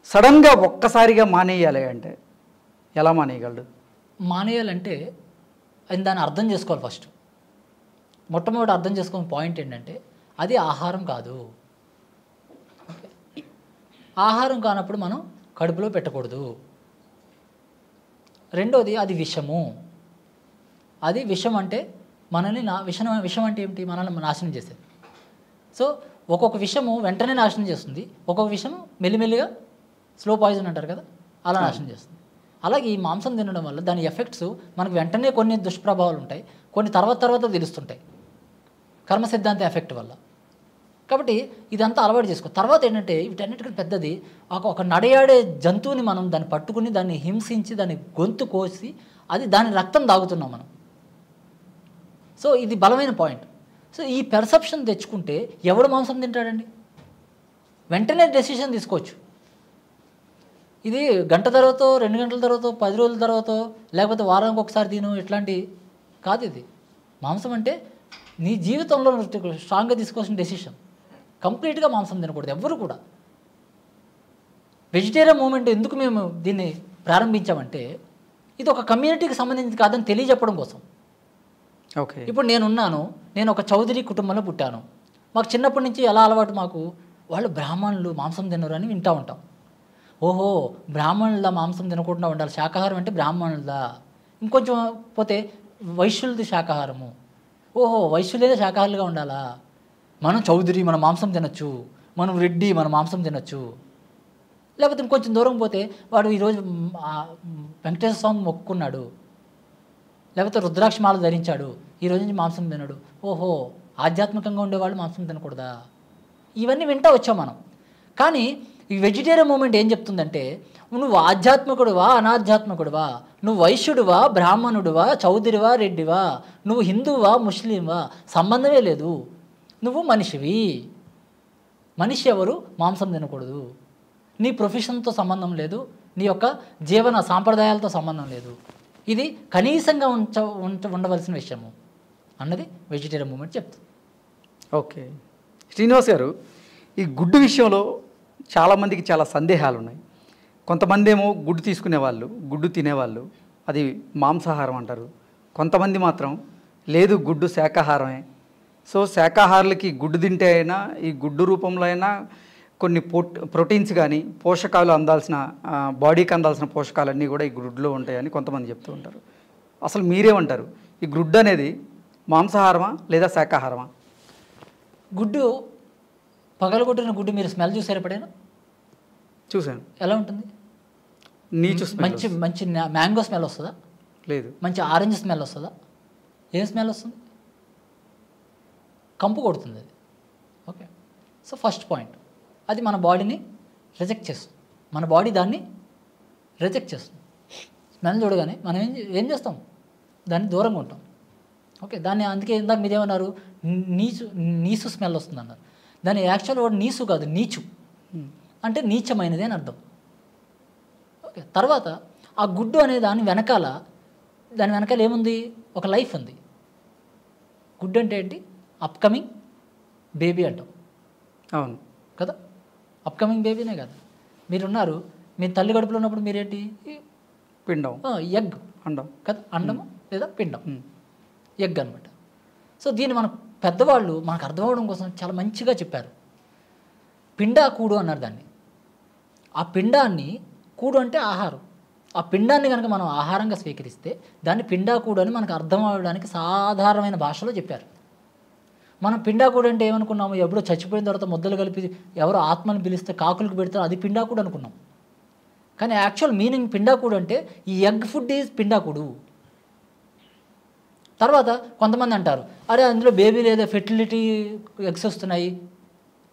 సడన్గా ఒక్కసారిగా మానేయాలి అంటే ఎలా మానేయగలడు?
మానేయాలంటే ఆయన దాన్ని అర్థం చేసుకోవాలి. ఫస్ట్ మొట్టమొదటి అర్థం చేసుకునే పాయింట్ ఏంటంటే అది ఆహారం కాదు. ఆహారం కానప్పుడు మనం కడుపులో పెట్టకూడదు. రెండోది అది విషము. అది విషం అంటే మనల్ని విషం అంటే ఏమిటి? మనల్ని నాశనం చేసేది. సో ఒక్కొక్క విషము వెంటనే నాశనం చేస్తుంది, ఒక్కొక్క విషము మెల్లిమెల్లిగా స్లో పాయిజన్ అంటారు కదా, అలా నాశనం చేస్తుంది. అలాగే ఈ మాంసం తినడం వల్ల దాని ఎఫెక్ట్స్ మనకు వెంటనే కొన్ని దుష్ప్రభావాలు ఉంటాయి, కొన్ని తర్వాత తెలుస్తుంటాయి కర్మ సిద్ధాంత ఎఫెక్ట్ వల్ల. కాబట్టి ఇదంతా అలవాటు చేసుకో. తర్వాత ఏంటంటే వీటన్నిటికీ పెద్దది ఒక నడయాడే జంతువుని మనం దాన్ని పట్టుకుని దాన్ని హింసించి దాన్ని గొంతు కోసి అది దాని రక్తం తాగుతున్నాం మనం. సో ఇది బలమైన పాయింట్. సో ఈ పెర్సెప్షన్ తెచ్చుకుంటే ఎవడు మాంసం తింటాడండి? వెంటనే డెసిషన్ తీసుకోవచ్చు. ఇది గంట తర్వాత, 2 గంటల తర్వాత, 10 రోజుల తర్వాత, లేకపోతే వారానికి ఒకసారి తిను ఇట్లాంటి కాదు. ఇది మాంసం అంటే నీ జీవితంలో స్ట్రాంగ్గా తీసుకోవాల్సిన డెసిషన్. కంప్లీట్గా మాంసం తినకూడదు ఎవరు కూడా. వెజిటేరియన్ మూమెంట్ ఎందుకు మేము దీన్ని ప్రారంభించామంటే ఇది ఒక కమ్యూనిటీకి సంబంధించి కాదని తెలియజెప్పడం కోసం.
ఓకే,
ఇప్పుడు నేను ఒక చౌదరి కుటుంబంలో పుట్టాను. మాకు చిన్నప్పటి నుంచి ఎలా అలవాటు, మాకు వాళ్ళు బ్రాహ్మణులు మాంసం తినరు అని వింటూ ఉంటాం. ఓహో, బ్రాహ్మణుల మాంసం తినకుండా ఉండాలి, శాకాహారం అంటే బ్రాహ్మణులదా. ఇంకొంచెం పోతే వైశ్యులది శాకాహారము. ఓహో, వైశ్యులేదే శాకాహారులుగా ఉండాలా. మనం చౌదరి మన మాంసం తినచ్చు, మనం రెడ్డి మన మాంసం తినచ్చు. లేకపోతే ఇంకొంచెం దూరం పోతే వాడు ఈరోజు వెంకటేశ్వర స్వామి మొక్కుకున్నాడు, లేకపోతే రుద్రాక్షమాల ధరించాడు, ఈరోజు నుంచి మాంసం తినడు. ఓహో, ఆధ్యాత్మికంగా ఉండేవాళ్ళు మాంసం తినకూడదా. ఇవన్నీ వింటూ వచ్చాం మనం. కానీ ఈ వెజిటేరియన్ మూమెంట్ ఏం చెప్తుందంటే నువ్వు ఆధ్యాత్మికుడువా అనాధ్యాత్మికుడువా, నువ్వు వైశ్యుడివా బ్రాహ్మణుడివా చౌదరివా రెడ్డివా, నువ్వు హిందువా ముస్లింవా, సంబంధమే లేదు. నువ్వు మనిషివి. మనిషి ఎవరు మాంసం తినకూడదు. నీ ప్రొఫెషన్తో సంబంధం లేదు, నీ యొక్క జీవన సాంప్రదాయాలతో సంబంధం లేదు. ఇది కనీసంగా ఉండవలసిన విషయము అన్నది వెజిటేరియన్ మూమెంట్ చెప్తుంది.
ఓకే, శ్రీనివాస్ గారు, ఈ గుడ్డు విషయంలో చాలామందికి చాలా సందేహాలు ఉన్నాయి. కొంతమంది ఏమో గుడ్డు తీసుకునేవాళ్ళు, గుడ్డు తినేవాళ్ళు అది మాంసాహారం అంటారు. కొంతమంది మాత్రం లేదు, గుడ్డు శాకాహారమే. సో శాకాహారులకి గుడ్డు తింటే అయినా ఈ గుడ్డు రూపంలో అయినా కొన్ని ప్రోటీన్స్ కానీ పోషకాలు అందాల్సిన బాడీకి అందాల్సిన పోషకాలన్నీ కూడా ఈ గుడ్డులో ఉంటాయని కొంతమంది చెప్తూ ఉంటారు. అసలు మీరేమంటారు? ఈ గుడ్డు అనేది మాంసాహారమా లేదా శాకాహారమా?
గుడ్డు పగలగొట్టిన గుడ్డు మీరు స్మెల్ చూసారు ఎప్పుడైనా?
చూశాను.
ఎలా ఉంటుంది?
నీచు స్మెల్.
మంచి మ్యాంగో స్మెల్ వస్తుందా?
లేదు.
మంచి ఆరెంజ్ స్మెల్ వస్తుందా? ఏం స్మెల్ వస్తుంది? కంపు కొడుతుంది అది. ఓకే, సో ఫస్ట్ పాయింట్, అది మన బాడీని రిజెక్ట్ చేస్తుంది. మన బాడీ దాన్ని రిజెక్ట్ చేస్తుంది. స్మెల్ చూడగానే మనం ఏం చేస్తాం? దాన్ని దూరంగా ఉంటాం. ఓకే, దాన్ని అందుకే ఇందాక మీరేమన్నారు, నీసు స్మెల్ వస్తుంది అన్నారు. దాని యాక్చువల్ వర్డ్ నీసు కాదు, నీచు అంటే నీచమైనది అని అర్థం. ఓకే, తర్వాత ఆ గుడ్డు అనే దాని వెనకాల ఏముంది? ఒక లైఫ్ ఉంది. గుడ్డు అంటే ఏంటి? అప్కమింగ్ బేబీ అంటాం.
అవును
కదా, అప్కమింగ్ బేబీనే కదా. మీరున్నారు, మీ తల్లి కడుపులో ఉన్నప్పుడు మీరేంటి?
పిండం,
ఎగ్,
అండం
కదా, అండము లేదా పిండం, ఎగ్ అనమాట. సో దీన్ని మన పెద్దవాళ్ళు మనకు అర్థం అవ్వడం కోసం చాలా మంచిగా చెప్పారు. పిండాకూడు అన్నారు దాన్ని. ఆ పిండాన్ని, కూడు అంటే ఆహారం, ఆ పిండాన్ని కనుక మనం ఆహారంగా స్వీకరిస్తే దాన్ని పిండాకూడు అని మనకు అర్థం అవ్వడానికి సాధారణమైన భాషలో చెప్పారు. మనం పిండాకూడు అంటే ఏమనుకున్నాము? ఎప్పుడో చచ్చిపోయిన తర్వాత ముద్దలు కలిపి ఎవరో ఆత్మని పిలిస్తే కాకులకు పెడతారు, అది పిండాకూడు అనుకున్నాం. కానీ యాక్చువల్ మీనింగ్ పిండాకూడు అంటే ఈ ఎగ్ ఫుడ్ ఈజ్ పిండాకూడు. తర్వాత కొంతమంది అంటారు, అరే అందులో బేబీ లేదా ఫెర్టిలిటీ ఎగ్స్ వస్తున్నాయి,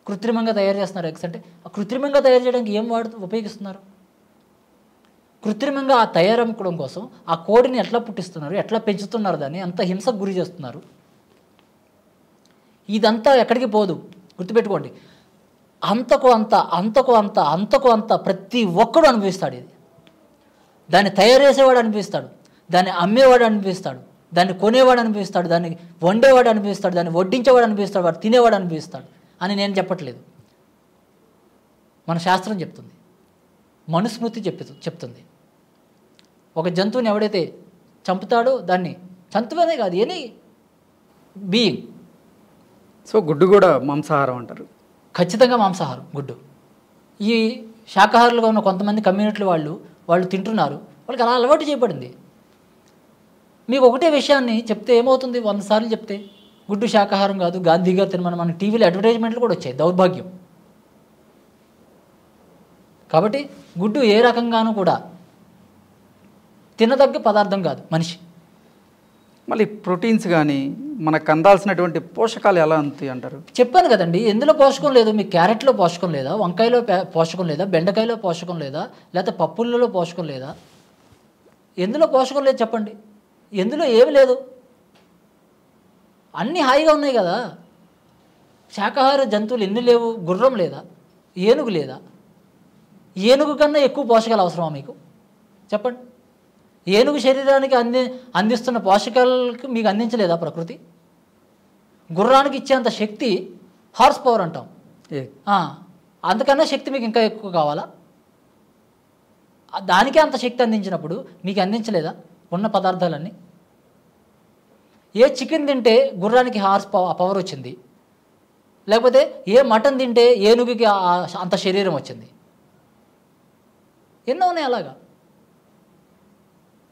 కృత్రిమంగా తయారు చేస్తున్నారు ఎగ్స్ అంటే. ఆ కృత్రిమంగా తయారు చేయడానికి ఏం ఉపయోగిస్తున్నారు? కృత్రిమంగా ఆ తయారమ్మడం కోసం ఆ కోడిని ఎట్లా పుట్టిస్తున్నారు, ఎట్లా పెంచుతున్నారు, దాన్ని అంత హింసకు గురి చేస్తున్నారు. ఇదంతా ఎక్కడికి పోదు, గుర్తుపెట్టుకోండి. అంతకు అంత అంతకు అంత అంతకు అంత ప్రతి ఒక్కడు అనుభవిస్తాడు. ఇది దాన్ని తయారు చేసేవాడు అనిపిస్తాడు, దాన్ని అమ్మేవాడు అనిపిస్తాడు, దాన్ని కొనేవాడు అనిపిస్తాడు, దాన్ని వండేవాడు అనిపిస్తాడు, దాన్ని వడ్డించేవాడు అనిపిస్తాడు, వాడు తినేవాడు అనిపిస్తాడు అని నేను చెప్పట్లేదు. మన శాస్త్రం చెప్తుంది, మనుస్మృతి చెప్తుంది. ఒక జంతువుని ఎవడైతే చంపుతాడో దాన్ని, జంతువునే కాదు ఎనీ బీయింగ్.
సో గుడ్డు కూడా మాంసాహారం అంటారు.
ఖచ్చితంగా మాంసాహారం గుడ్డు. ఈ శాకాహారులుగా ఉన్న కొంతమంది కమ్యూనిటీలు వాళ్ళు తింటున్నారు, వాళ్ళకి అలా అలవాటు చేయబడింది. మీకు ఒకటే విషయాన్ని చెప్తే ఏమవుతుంది, 100 సార్లు చెప్తే గుడ్డు శాకాహారం కాదు, గాంధీ గారు తినమని మన టీవీలో అడ్వర్టైజ్మెంట్లు కూడా వచ్చాయి. దౌర్భాగ్యం. కాబట్టి గుడ్డు ఏ రకంగానూ కూడా తినదగ్గ పదార్థం కాదు మనిషి.
మళ్ళీ ప్రోటీన్స్ కానీ మనకు అందాల్సినటువంటి పోషకాలు ఎలా ఉంటాయి అంటారు?
చెప్పాను కదండి, ఎందులో పోషకం లేదు? మీకు క్యారెట్లో పోషకం లేదా, వంకాయలో పోషకం లేదా, బెండకాయలో పోషకం లేదా, లేకపోతే పప్పులలో పోషకం లేదా? ఎందులో పోషకం లేదు చెప్పండి? ఎందులో ఏమి లేదు? అన్నీ హాయిగా ఉన్నాయి కదా. శాకాహార జంతువులు ఎన్ని లేవు? గుర్రం లేదా, ఏనుగు లేదా? ఏనుగు కన్నా ఎక్కువ పోషకాలు అవసరమా మీకు? చెప్పండి. ఏనుగు శరీరానికి అందిస్తున్న పోషకాలకు మీకు అందించలేదా ప్రకృతి? గుర్రానికి ఇచ్చేంత శక్తి హార్స్ పవర్ అంటాం. అంతకన్నా శక్తి మీకు ఇంకా ఎక్కువ కావాలా? దానికే అంత శక్తి అందించినప్పుడు మీకు అందించలేదా ఉన్న పదార్థాలన్నీ? ఏ చికెన్ తింటే గుర్రానికి హార్స్ పవర్ వచ్చింది, లేకపోతే ఏ మటన్ తింటే ఏనుగుకి అంత శరీరం వచ్చింది? ఎన్నో ఉన్నాయి అలాగా.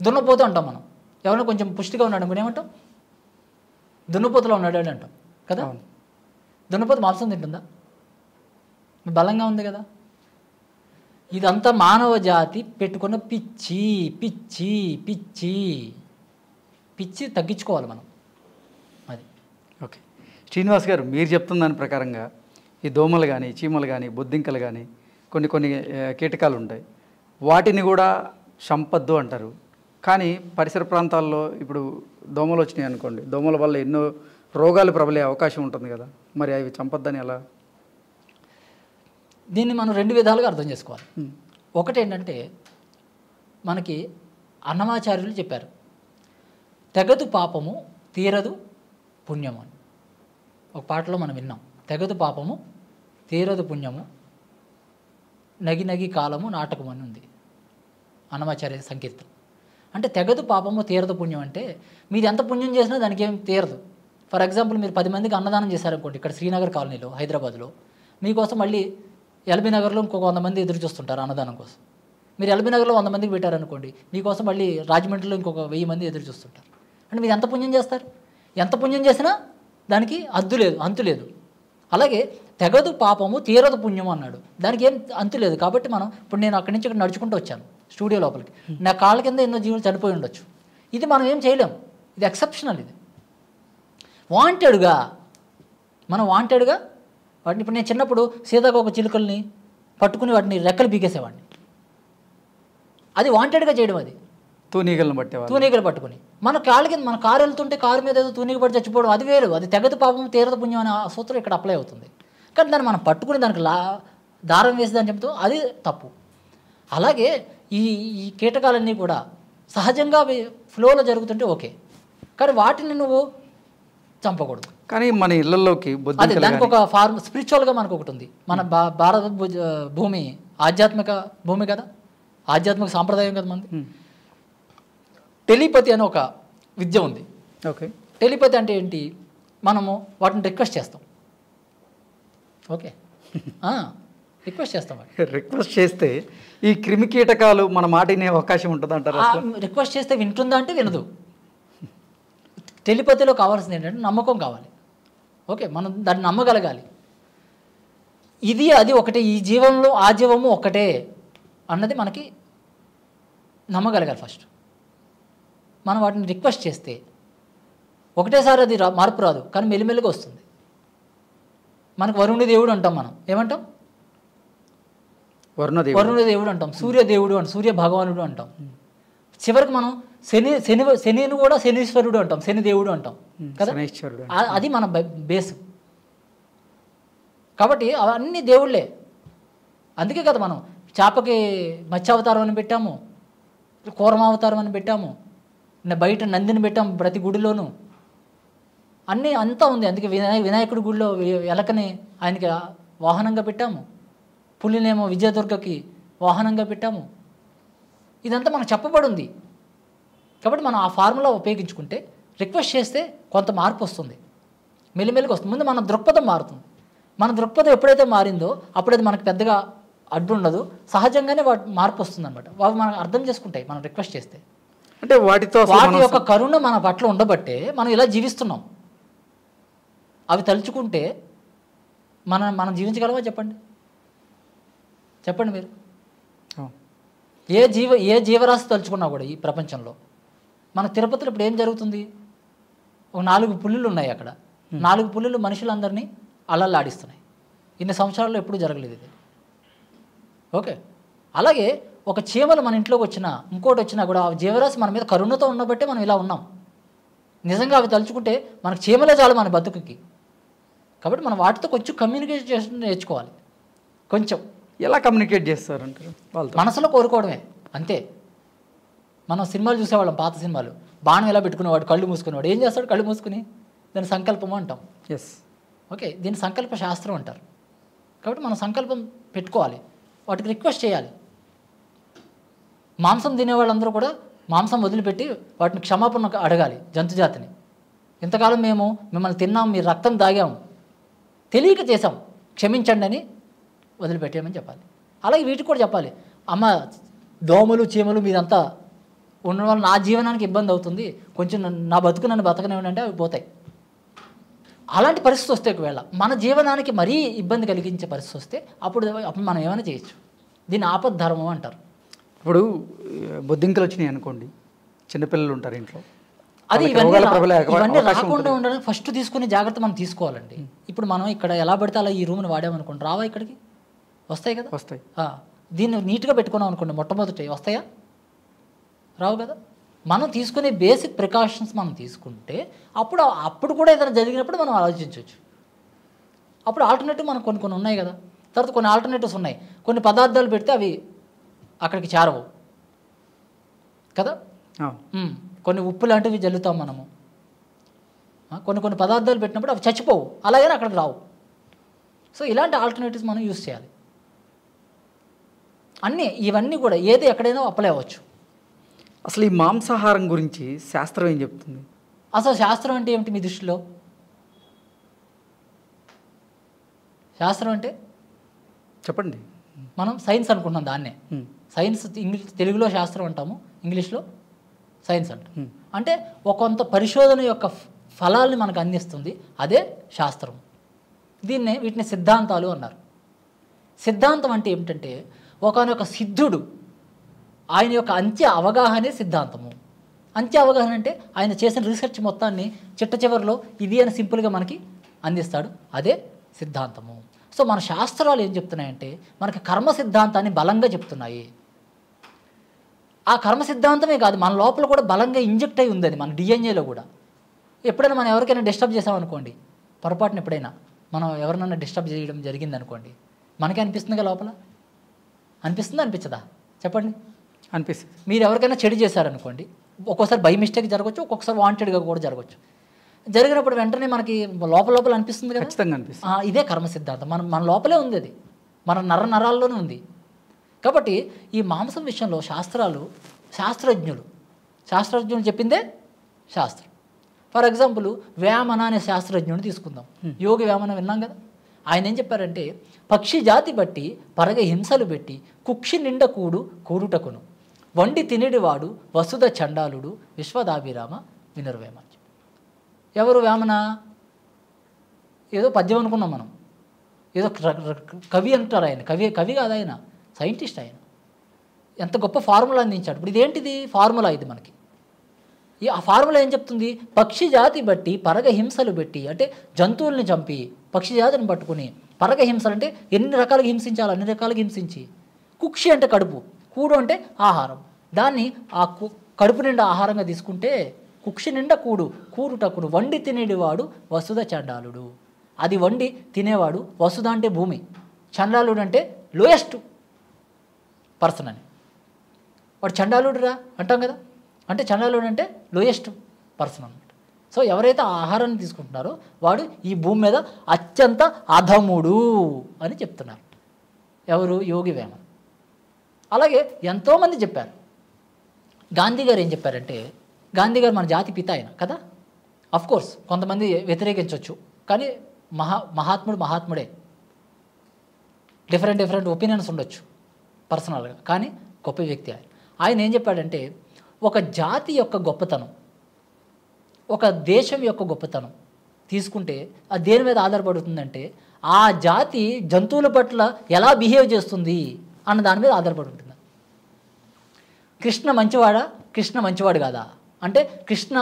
దున్నపోతు అంటాం మనం. ఎవరైనా కొంచెం పుష్టిగా ఉన్నాడు అనుకుని ఏమంటాం? దున్నపోతులో ఉన్నాడు అని అంటాం కదా. దున్నపోతు మాంసం తింటుందా? బలంగా ఉంది కదా. ఇదంతా మానవ జాతి పెట్టుకున్న పిచ్చి పిచ్చి పిచ్చి పిచ్చి తగ్గించుకోవాలి మనం. అది
ఓకే. శ్రీనివాస్ గారు, మీరు చెప్తున్న దాని ప్రకారంగా ఈ దోమలు కానీ, చీమలు కానీ, బొద్దింకలు కానీ కొన్ని కీటకాలు ఉంటాయి, వాటిని కూడా చంపద్దు అంటారు. కానీ పరిసర ప్రాంతాల్లో ఇప్పుడు దోమలు వచ్చినాయి అనుకోండి, దోమల వల్ల ఎన్నో రోగాలు ప్రబలే అవకాశం ఉంటుంది కదా, మరి అవి చంపద్దని ఎలా?
దీన్ని మనం 2 విధాలుగా అర్థం చేసుకోవాలి. ఒకటి ఏంటంటే, మనకి అన్నమాచార్యులు చెప్పారు, తెగదు పాపము తీరదు పుణ్యము అని. ఒక పాటలో మనం విన్నాం, తెగదు పాపము తీరదు పుణ్యము, నగి నగి కాలము నాటకం అని ఉంది అన్నమాచార్య సంకీర్తన. అంటే తెగదు పాపము తీరదు పుణ్యం అంటే మీరు ఎంత పుణ్యం చేసినా దానికి ఏం తీరదు. ఫర్ ఎగ్జాంపుల్, మీరు 10 మందికి అన్నదానం చేశారనుకోండి, ఇక్కడ శ్రీనగర్ కాలనీలో హైదరాబాద్లో, మీకోసం మళ్ళీ ఎల్బీ నగర్లో ఇంకొక 100 మంది ఎదురు చూస్తుంటారు అన్నదానం కోసం. మీరు ఎల్బీ నగర్లో 100 మందికి పెట్టారనుకోండి, మీకోసం మళ్ళీ రాజమండ్రిలో ఇంకొక 1000 మంది ఎదురు చూస్తుంటారు. అంటే మీరు ఎంత పుణ్యం చేస్తారు? ఎంత పుణ్యం చేసినా దానికి అంతు లేదు. అలాగే తెగదు పాపము తీరదు పుణ్యం అన్నాడు, దానికి ఏం అంతు లేదు. కాబట్టి మనం ఇప్పుడు నేను అక్కడి నుంచి ఇక్కడ నడుచుకుంటూ వచ్చాను స్టూడియో లోపలికి, నా కాళ్ళ కింద ఎన్నో జీవులు చనిపోయి ఉండొచ్చు. ఇది మనం ఏం చేయలేం, ఇది ఎక్సెప్షనల్. ఇది వాంటెడ్గా వాటిని, ఇప్పుడు నేను చిన్నప్పుడు సీతాకోక చిలుకల్ని పట్టుకుని వాటిని రెక్కలు పీకేసేవాడిని. అది వాంటెడ్గా చేయడం. అది తూనీగలు పట్టుకుని మన కాళ్ళ కింద, మన కారు వెళ్తుంటే కారు మీద ఏదో తూనీగ పడి చచ్చిపోవడం, అది వేరు. అది తెగదు పాపం తీరదు పుణ్యం అనే సూత్రం ఇక్కడ అప్లై అవుతుంది. కానీ దాన్ని మనం పట్టుకుని దానికి దారం వేసేదని చెప్తాం, అది తప్పు. అలాగే ఈ కీటకాలన్నీ కూడా సహజంగా ఫ్లోలో జరుగుతుంటే ఓకే, కానీ వాటిని నువ్వు చంపకూడదు.
కానీ మన ఇళ్లలోకి
అదే దానికి ఒక ఫార్మ్ స్పిరిచువల్గా మనకు ఒకటి ఉంది. మన భారత భూమి ఆధ్యాత్మిక భూమి కదా, ఆధ్యాత్మిక సాంప్రదాయం కదా మనది. టెలిపతి అనే ఒక విద్య ఉంది.
ఓకే.
టెలిపతి అంటే ఏంటి? మనము వాటిని రిక్వెస్ట్ చేస్తాం. ఓకే, రిక్వెస్ట్ చేస్తాం.
రిక్వెస్ట్ చేస్తే ఈ క్రిమి కీటకాలు మన మాట వినే అవకాశం ఉంటుంది అంటారు.
రిక్వెస్ట్ చేస్తే వింటుందా అంటే వినదు. టెలిపతిలో కావాల్సింది ఏంటంటే నమ్మకం కావాలి. ఓకే, మనం దాన్ని నమ్మగలగాలి. ఇది అది ఒకటే, ఈ జీవంలో ఆ జీవము ఒకటే అన్నది మనకి నమ్మగలగాలి ఫస్ట్. మనం వాటిని రిక్వెస్ట్ చేస్తే ఒకటేసారి అది మార్పు రాదు, కానీ మెల్లిమెల్లిగా వస్తుంది. మనకు వరుణుడి దేవుడు అంటాం, మనం ఏమంటాం? వరుణుడి దేవుడు అంటాం, సూర్య దేవుడు అంటాం, సూర్య భగవానుడు అంటాం. చివరికి మనం శనిని కూడా శనీశ్వరుడు అంటాం, శని దేవుడు అంటాం కదా. అది మన బేస్. కాబట్టి అవన్నీ దేవుళ్ళే. అందుకే కదా మనం చేపకి మత్స్యావతారం అని పెట్టాము, కూరమావతారం అని పెట్టాము, బయట నందిని పెట్టాము ప్రతి గుడిలోనూ. అన్నీ అంతా ఉంది. అందుకే వినాయకుడి గుడిలో ఎలకని ఆయనకి వాహనంగా పెట్టాము, పులినేమో విజయదుర్గకి వాహనంగా పెట్టాము. ఇదంతా మనకు చెప్పబడి ఉంది. కాబట్టి మనం ఆ ఫార్ములా ఉపయోగించుకుంటే, రిక్వెస్ట్ చేస్తే కొంత మార్పు వస్తుంది, మెల్లిమెల్లిగా వస్తుంది. ముందు మన దృక్పథం మారుతుంది. మన దృక్పథం ఎప్పుడైతే మారిందో అప్పుడైతే మనకు పెద్దగా అడ్డు ఉండదు, సహజంగానే మార్పు వస్తుంది అనమాట. వాళ్ళు మనం అర్థం చేసుకుంటాయి మనం రిక్వెస్ట్ చేస్తే.
అంటే వాటి
యొక్క కరుణ మన పట్ల ఉండబట్టే మనం ఇలా జీవిస్తున్నాం. అవి తలుచుకుంటే మనం జీవించగలమా? చెప్పండి మీరు. ఏ జీవరాశి తలుచుకున్నా కూడా ఈ ప్రపంచంలో, మన తిరుపతిలో ఇప్పుడు ఏం జరుగుతుంది? ఒక 4 పులులు ఉన్నాయి అక్కడ. 4 పులులు మనుషులందరినీ అల్లల్లాడిస్తున్నాయి. ఇన్ని సంవత్సరాల్లో ఎప్పుడూ జరగలేదు ఇది. ఓకే, అలాగే ఒక చీమలు మన ఇంట్లోకి వచ్చినా, ఇంకోటి వచ్చినా కూడా ఆ జీవరాశి మన మీద కరుణతో ఉన్నబట్టే మనం ఇలా ఉన్నాం. నిజంగా అవి తలుచుకుంటే మనకు చీమలే చాలు మన బతుకుకి. కాబట్టి మనం వాటితో కొంచెం కమ్యూనికేట్ చేసి నేర్చుకోవాలి. కొంచెం
ఎలా కమ్యూనికేట్ చేస్తారంటారు?
మనసులో కోరుకోవడమే అంతే. మనం సినిమాలు చూసేవాళ్ళం, పాత సినిమాలు. బాణం ఎలా పెట్టుకునేవాడు, కళ్ళు మూసుకునేవాడు. ఏం చేస్తాడు? కళ్ళు మూసుకుని దాని సంకల్పము అంటాం.
ఎస్,
ఓకే, దీన్ని సంకల్ప శాస్త్రం అంటారు. కాబట్టి మనం సంకల్పం పెట్టుకోవాలి, వాటికి రిక్వెస్ట్ చేయాలి. మాంసం తినేవాళ్ళందరూ కూడా మాంసం వదిలిపెట్టి వాటిని క్షమాపణ అడగాలి, జంతుజాతిని. ఇంతకాలం మేము మిమ్మల్ని తిన్నాం, మీ రక్తం తాగాము, తెలియక చేసాం, క్షమించండి అని వదిలిపెట్టామని చెప్పాలి. అలాగే వీటికి కూడా చెప్పాలి, అమ్మ దోమలు చీమలు మీదంతా ఉండడం వల్ల నా జీవనానికి ఇబ్బంది అవుతుంది, కొంచెం నా బతుకు నన్ను బతకనివ్వండి అంటే అవి పోతాయి. అలాంటి పరిస్థితి వస్తే ఒకవేళ మన జీవనానికి మరీ ఇబ్బంది కలిగించే పరిస్థితి వస్తే అప్పుడు మనం ఏమైనా చేయొచ్చు. దీన్ని ఆపద్ధర్మం అంటారు.
ఇప్పుడు బొద్దింకలు వచ్చినాయి అనుకోండి, చిన్నపిల్లలు ఉంటారు ఇంట్లో,
అది ఇవన్నీ రాకుండా ఉండడానికి ఫస్ట్ తీసుకునే జాగ్రత్త మనం తీసుకోవాలండి. ఇప్పుడు మనం ఇక్కడ ఎలా పడితే అలా ఈ రూమ్ని వాడామనుకోండి, రావా ఇక్కడికి? వస్తాయి కదా.
వస్తాయి.
దీన్ని నీట్గా పెట్టుకున్నాం అనుకోండి, మొట్టమొదటి వస్తాయా? రావు కదా. మనం తీసుకునే బేసిక్ ప్రికాషన్స్ మనం తీసుకుంటే అప్పుడు కూడా ఏదైనా జరిగినప్పుడు మనం ఆలోచించవచ్చు. అప్పుడు ఆల్టర్నేటివ్ మనకు కొన్ని ఉన్నాయి కదా. తర్వాత కొన్ని ఆల్టర్నేటివ్స్ ఉన్నాయి. కొన్ని పదార్థాలు పెడితే అవి అక్కడికి చేరవు కదా. కొన్ని ఉప్పు లాంటివి జల్లుతాం మనము. కొన్ని పదార్థాలు పెట్టినప్పుడు అవి చచ్చిపోవు, అలాగని అక్కడికి రావు. సో ఇలాంటి ఆల్టర్నేటివ్స్ మనం యూజ్ చేయాలి. ఇవన్నీ కూడా ఏది ఎక్కడైనా అప్లై అవ్వచ్చు.
అసలు ఈ మాంసాహారం గురించి శాస్త్రం ఏం చెప్తుంది?
అసలు శాస్త్రం అంటే ఏమిటి మీ దృష్టిలో? శాస్త్రం అంటే
చెప్పండి.
మనం సైన్స్ అనుకుంటున్నాం దాన్నే. సైన్స్ తెలుగులో శాస్త్రం అంటాము, ఇంగ్లీష్లో సైన్స్ అంటాం. అంటే కొంత పరిశోధన యొక్క ఫలాల్ని మనకు అందిస్తుంది, అదే శాస్త్రం. వీటిని సిద్ధాంతాలు అన్నారు. సిద్ధాంతం అంటే ఏమిటంటే ఒకనొక సిద్ధుడు ఆయన యొక్క అంత్య అవగాహనే సిద్ధాంతము. అంత్య అవగాహన అంటే ఆయన చేసిన రీసెర్చ్ మొత్తాన్ని చిట్ట చివరిలో ఇది అని సింపుల్గా మనకి అందిస్తాడు, అదే సిద్ధాంతము. సో మన శాస్త్రాలు ఏం చెప్తున్నాయంటే మనకి కర్మ సిద్ధాంతాన్ని బలంగా చెప్తున్నాయి. ఆ కర్మ సిద్ధాంతమే కాదు, మన లోపల కూడా బలంగా ఇంజెక్ట్ అయి ఉంది, అది మన డిఎన్ఏలో కూడా. ఎప్పుడైనా మనం ఎవరికైనా డిస్టర్బ్ చేసామనుకోండి, పొరపాటున ఎప్పుడైనా మనం ఎవరినైనా డిస్టర్బ్ చేయడం జరిగింది అనుకోండి, మనకే అనిపిస్తుందిగా లోపల. అనిపిస్తుందా అనిపించదా? చెప్పండి.
అనిపిస్తుంది.
మీరు ఎవరికైనా చెడు చేశారనుకోండి, ఒక్కోసారి బై మిస్టేక్ జరగవచ్చు, ఒక్కొక్కసారి వాంటెడ్గా కూడా జరగవచ్చు. జరిగినప్పుడు వెంటనే మనకి లోపల అనిపిస్తుంది కదా.
ఖచ్చితంగా అనిపిస్తుంది.
ఇదే కర్మ సిద్ధాంతం, మన లోపలే ఉంది, అది మన నరాల్లోనే ఉంది. కాబట్టి ఈ మాంసం విషయంలో శాస్త్రజ్ఞులు చెప్పిందే శాస్త్రం. ఫర్ ఎగ్జాంపుల్ వేమన అనే శాస్త్రజ్ఞుని తీసుకుందాం. యోగి వేమన విన్నాం కదా. ఆయన ఏం చెప్పారంటే, పక్షి జాతి బట్టి పరగ హింసలు పెట్టి కుక్షి నిండ కూడుటకును వండి తినేడివాడు వసుధ చండాలుడు విశ్వదాభిరామ వినురవేమ. ఎవరు వేమన? ఏదో పద్యం అనుకున్నాం మనం, ఏదో కవి అంటారు ఆయన. కవి కాదు ఆయన, సైంటిస్ట్ ఆయన. ఎంత గొప్ప ఫార్ములా అందించాడు. ఇప్పుడు ఇదేంటిది? ఫార్ములా ఇది మనకి. ఆ ఫార్ములా ఏం చెప్తుంది? పక్షి జాతి బట్టి పరగ హింసలు పెట్టి, అంటే జంతువుల్ని చంపి పక్షి జాతిని పట్టుకుని, పరగ హింసలు అంటే ఎన్ని రకాలుగా హింసించాలి అన్ని రకాలుగా హింసించి, కుక్షి అంటే కడుపు, కూడు అంటే ఆహారం, దాన్ని ఆ కడుపు నిండా ఆహారంగా తీసుకుంటే కుక్షి నిండా కూరుటకును వండి తినేవాడు వసుధ చండాలుడు. అది వండి తినేవాడు. వసుధ అంటే భూమి, చండాలుడు అంటే లోయెస్ట్ పర్సన్ అని. వాడు చండాలుడురా అంటాం కదా, అంటే చండాలుడు అంటే లోయెస్ట్ పర్సన్ అన్నమాట. సో ఎవరైతే ఆహారాన్ని తీసుకుంటున్నారో వాడు ఈ భూమి మీద అత్యంత అధముడు అని చెప్తున్నారు ఎవరు? యోగి వేమన. అలాగే ఎంతోమంది చెప్పారు. గాంధీ గారు ఏం చెప్పారంటే, గాంధీ గారు మన జాతి పిత ఆయన కదా. అఫ్కోర్స్ కొంతమంది వ్యతిరేకించవచ్చు, కానీ మహాత్ముడే. డిఫరెంట్ ఒపీనియన్స్ ఉండొచ్చు పర్సనల్గా, కానీ గొప్ప వ్యక్తి ఆయన. ఆయన ఏం చెప్పాడంటే, ఒక జాతి యొక్క గొప్పతనం, ఒక దేశం యొక్క గొప్పతనం తీసుకుంటే అది దేని మీద ఆధారపడుతుందంటే, ఆ జాతి జంతువుల పట్ల ఎలా బిహేవ్ చేస్తుంది అన్న దాని మీద ఆధారపడి ఉంటుంది. కృష్ణ మంచివాడా, కృష్ణ మంచివాడు కాదా అంటే, కృష్ణ